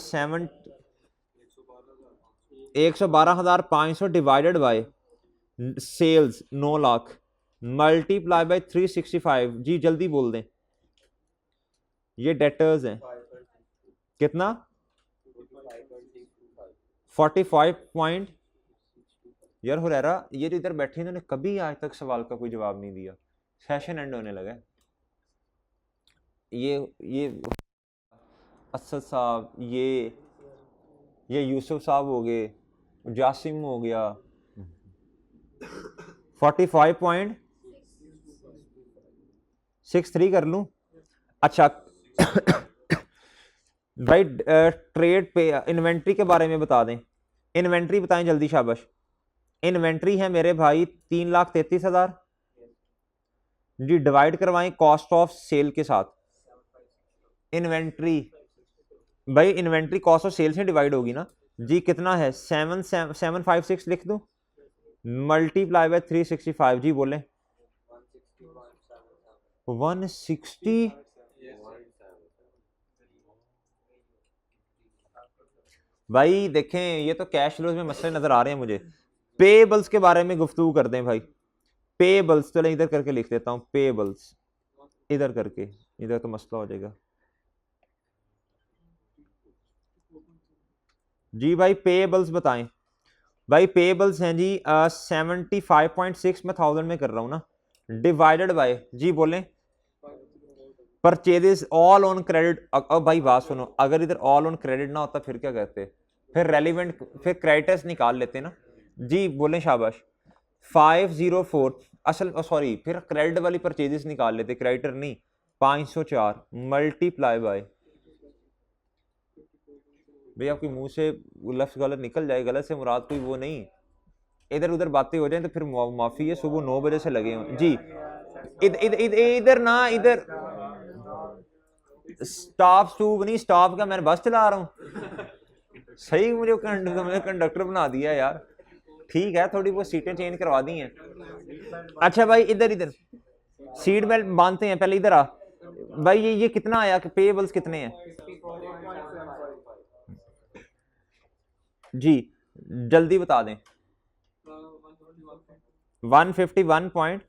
112,500 divided by sales 9 lakh multiply by 365, जी जल्दी बोल दें, ये डेटर्स हैं कितना 45 यार हुरैरा, ये जो इधर बैठे इन्होंने कभी आज तक सवाल का कोई जवाब नहीं दिया, सेशन एंड होने लगा। ये असद साहब, ये यूसुफ साहब हो गए, जासिम हो गया, 45.63 कर लूं। अच्छा भाई ट्रेड पे इन्वेंट्री के बारे में बता दें, इन्वेंट्री बताएं जल्दी शाबाश। इन्वेंट्री है मेरे भाई 3,33,000 जी, डिवाइड करवाएं कॉस्ट ऑफ सेल के साथ, इन्वेंट्री भाई, इन्वेंट्री कॉस्ट ऑफ सेल से डिवाइड होगी ना जी। कितना है 7,756 लिख दूं मल्टीप्लाई बाय 365 जी बोले 160। भाई देखें ये तो कैश फ्लोज में मसले नजर आ रहे हैं मुझे। पेबल्स के बारे में गुफ्तगू कर दें भाई। पेबल्स चलो इधर करके लिख देता हूं, पेबल्स इधर करके, इधर तो मसला हो जाएगा जी। भाई पेबल्स बताएं भाई। पेबल्स हैं जी 75.6 मैं 1000 में कर रहा हूं ना, डिवाइडेड बाय जी बोलें परचेजेस ऑल ऑन क्रेडिट। अब भाई बात सुनो, अगर इधर ऑल ऑन क्रेडिट ना होता फिर क्या कहते, फिर रेलिवेंट, फिर क्रेडिटर्स निकाल लेते ना जी। बोलें शाबाश 504 असल सॉरी, फिर क्रेडिट वाली परचेजेस निकाल लेते, क्रेडिटर नहीं। 504 मल्टीप्लाई बाय, भाई आपके मुंह से लफ्ज गलत निकल जाए, गलत से मुराद कोई वो नहीं, इधर उधर बातें हो जाए तो फिर माफी है। सुबह 9 बजे से लगे हुए जी। इधर ना, इधर स्टॉप स्टूब नहीं, स्टॉप का, मैं बस चला रहा हूँ सही। मुझे कंडक्टर बना दिया यार। ठीक है, थोड़ी वो सीटें चेंज करवा दी हैं। अच्छा भाई इधर इधर सीट बेल्ट बांधते हैं, पहले इधर आ भाई। ये कितना आया कि पेबल्स कितने हैं जी, जल्दी बता दें। 151 पॉइंट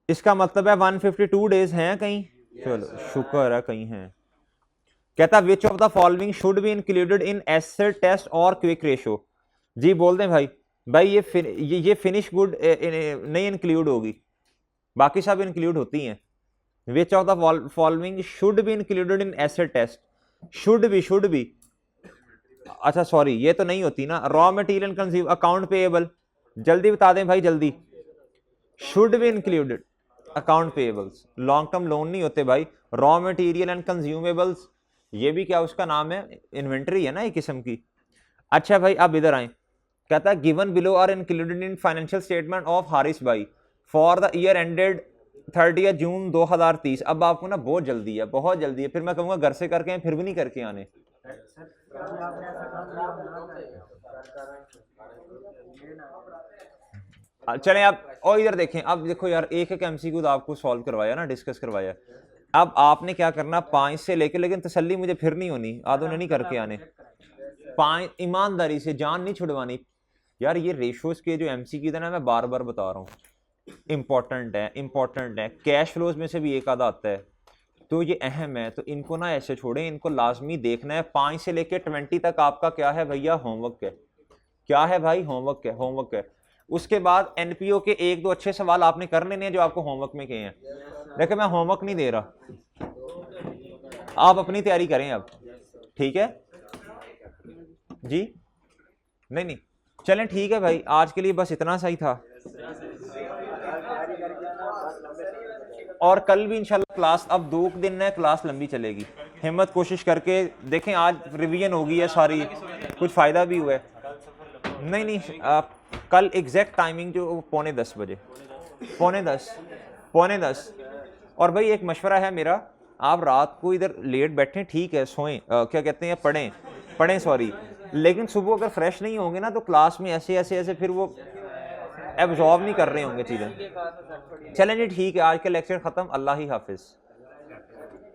इसका मतलब है 152 डेज हैं कहीं। चलो शुक्र है कहीं हैं। कहता which of the following should be included in asset test और क्विक रेशो जी। बोल दें भाई। भाई ये फिनिश गुड नहीं इंक्लूड होगी, बाकी सब इंक्लूड होती हैं। Which of the following should be included in asset test, should be अच्छा सॉरी ये तो नहीं होती ना। Raw material consume account payable, जल्दी बता दें भाई जल्दी। Should be included account payables, long term loan नहीं होते भाई। रॉ मटेरियल एंड कंज्यूमेबल्स, ये भी क्या उसका नाम है, इन्वेंट्री है ना एक किस्म की। अच्छा भाई अब इधर आए, कहता है given below are included in financial statement of Harris भाई for the year ended 30 June 2030। अब आपको ना बहुत जल्दी है, बहुत जल्दी है, फिर मैं कहूंगा घर से करके फिर भी नहीं करके आने। चलें आप और इधर देखें। अब देखो यार एक एक एमसीक्यू आपको सॉल्व करवाया ना, डिस्कस करवाया। अब आपने क्या करना 5 से लेके, लेकिन तसल्ली मुझे फिर नहीं होनी, आदों ने नहीं करके आने। 5 ईमानदारी से, जान नहीं छुड़वानी यार। ये रेशोज के जो एमसीक्यू है ना, मैं बार बार बता रहा हूँ, इंपॉर्टेंट है, इंपॉर्टेंट है। कैश फ्लोज में से भी एक आधा आता है, तो ये अहम है, तो इनको ना ऐसे छोड़ें, इनको लाजमी देखना है। 5 से लेके 20 तक आपका क्या है भैया, होमवर्क है। क्या है भाई, होमवर्क है, होमवर्क है। उसके बाद एनपीओ के 1-2 अच्छे सवाल आपने कर लेने हैं जो आपको होमवर्क में कहे हैं। देखो मैं होमवर्क नहीं दे रहा, आप अपनी तैयारी करें अब, ठीक है जी। नहीं चलें ठीक है भाई, आज के लिए बस इतना सा ही था। और कल भी इंशाल्लाह क्लास, अब 2 दिन है क्लास लंबी चलेगी। हिम्मत कोशिश करके देखें, आज रिवीजन होगी है सारी, कुछ फ़ायदा भी हुआ है। नहीं कल एग्जैक्ट टाइमिंग जो 9:45 बजे, 9:45। और भाई एक मशवरा है मेरा, आप रात को इधर लेट बैठें ठीक है, सोएं, क्या कहते हैं पढ़ें सॉरी, लेकिन सुबह अगर फ्रेश नहीं होंगे ना तो क्लास में ऐसे फिर वो एब्जॉर्ब नहीं कर रहे होंगे चीज़ें। चलें जी ठीक है, आज का लेक्चर ख़त्म। अल्लाह ही हाफिज़।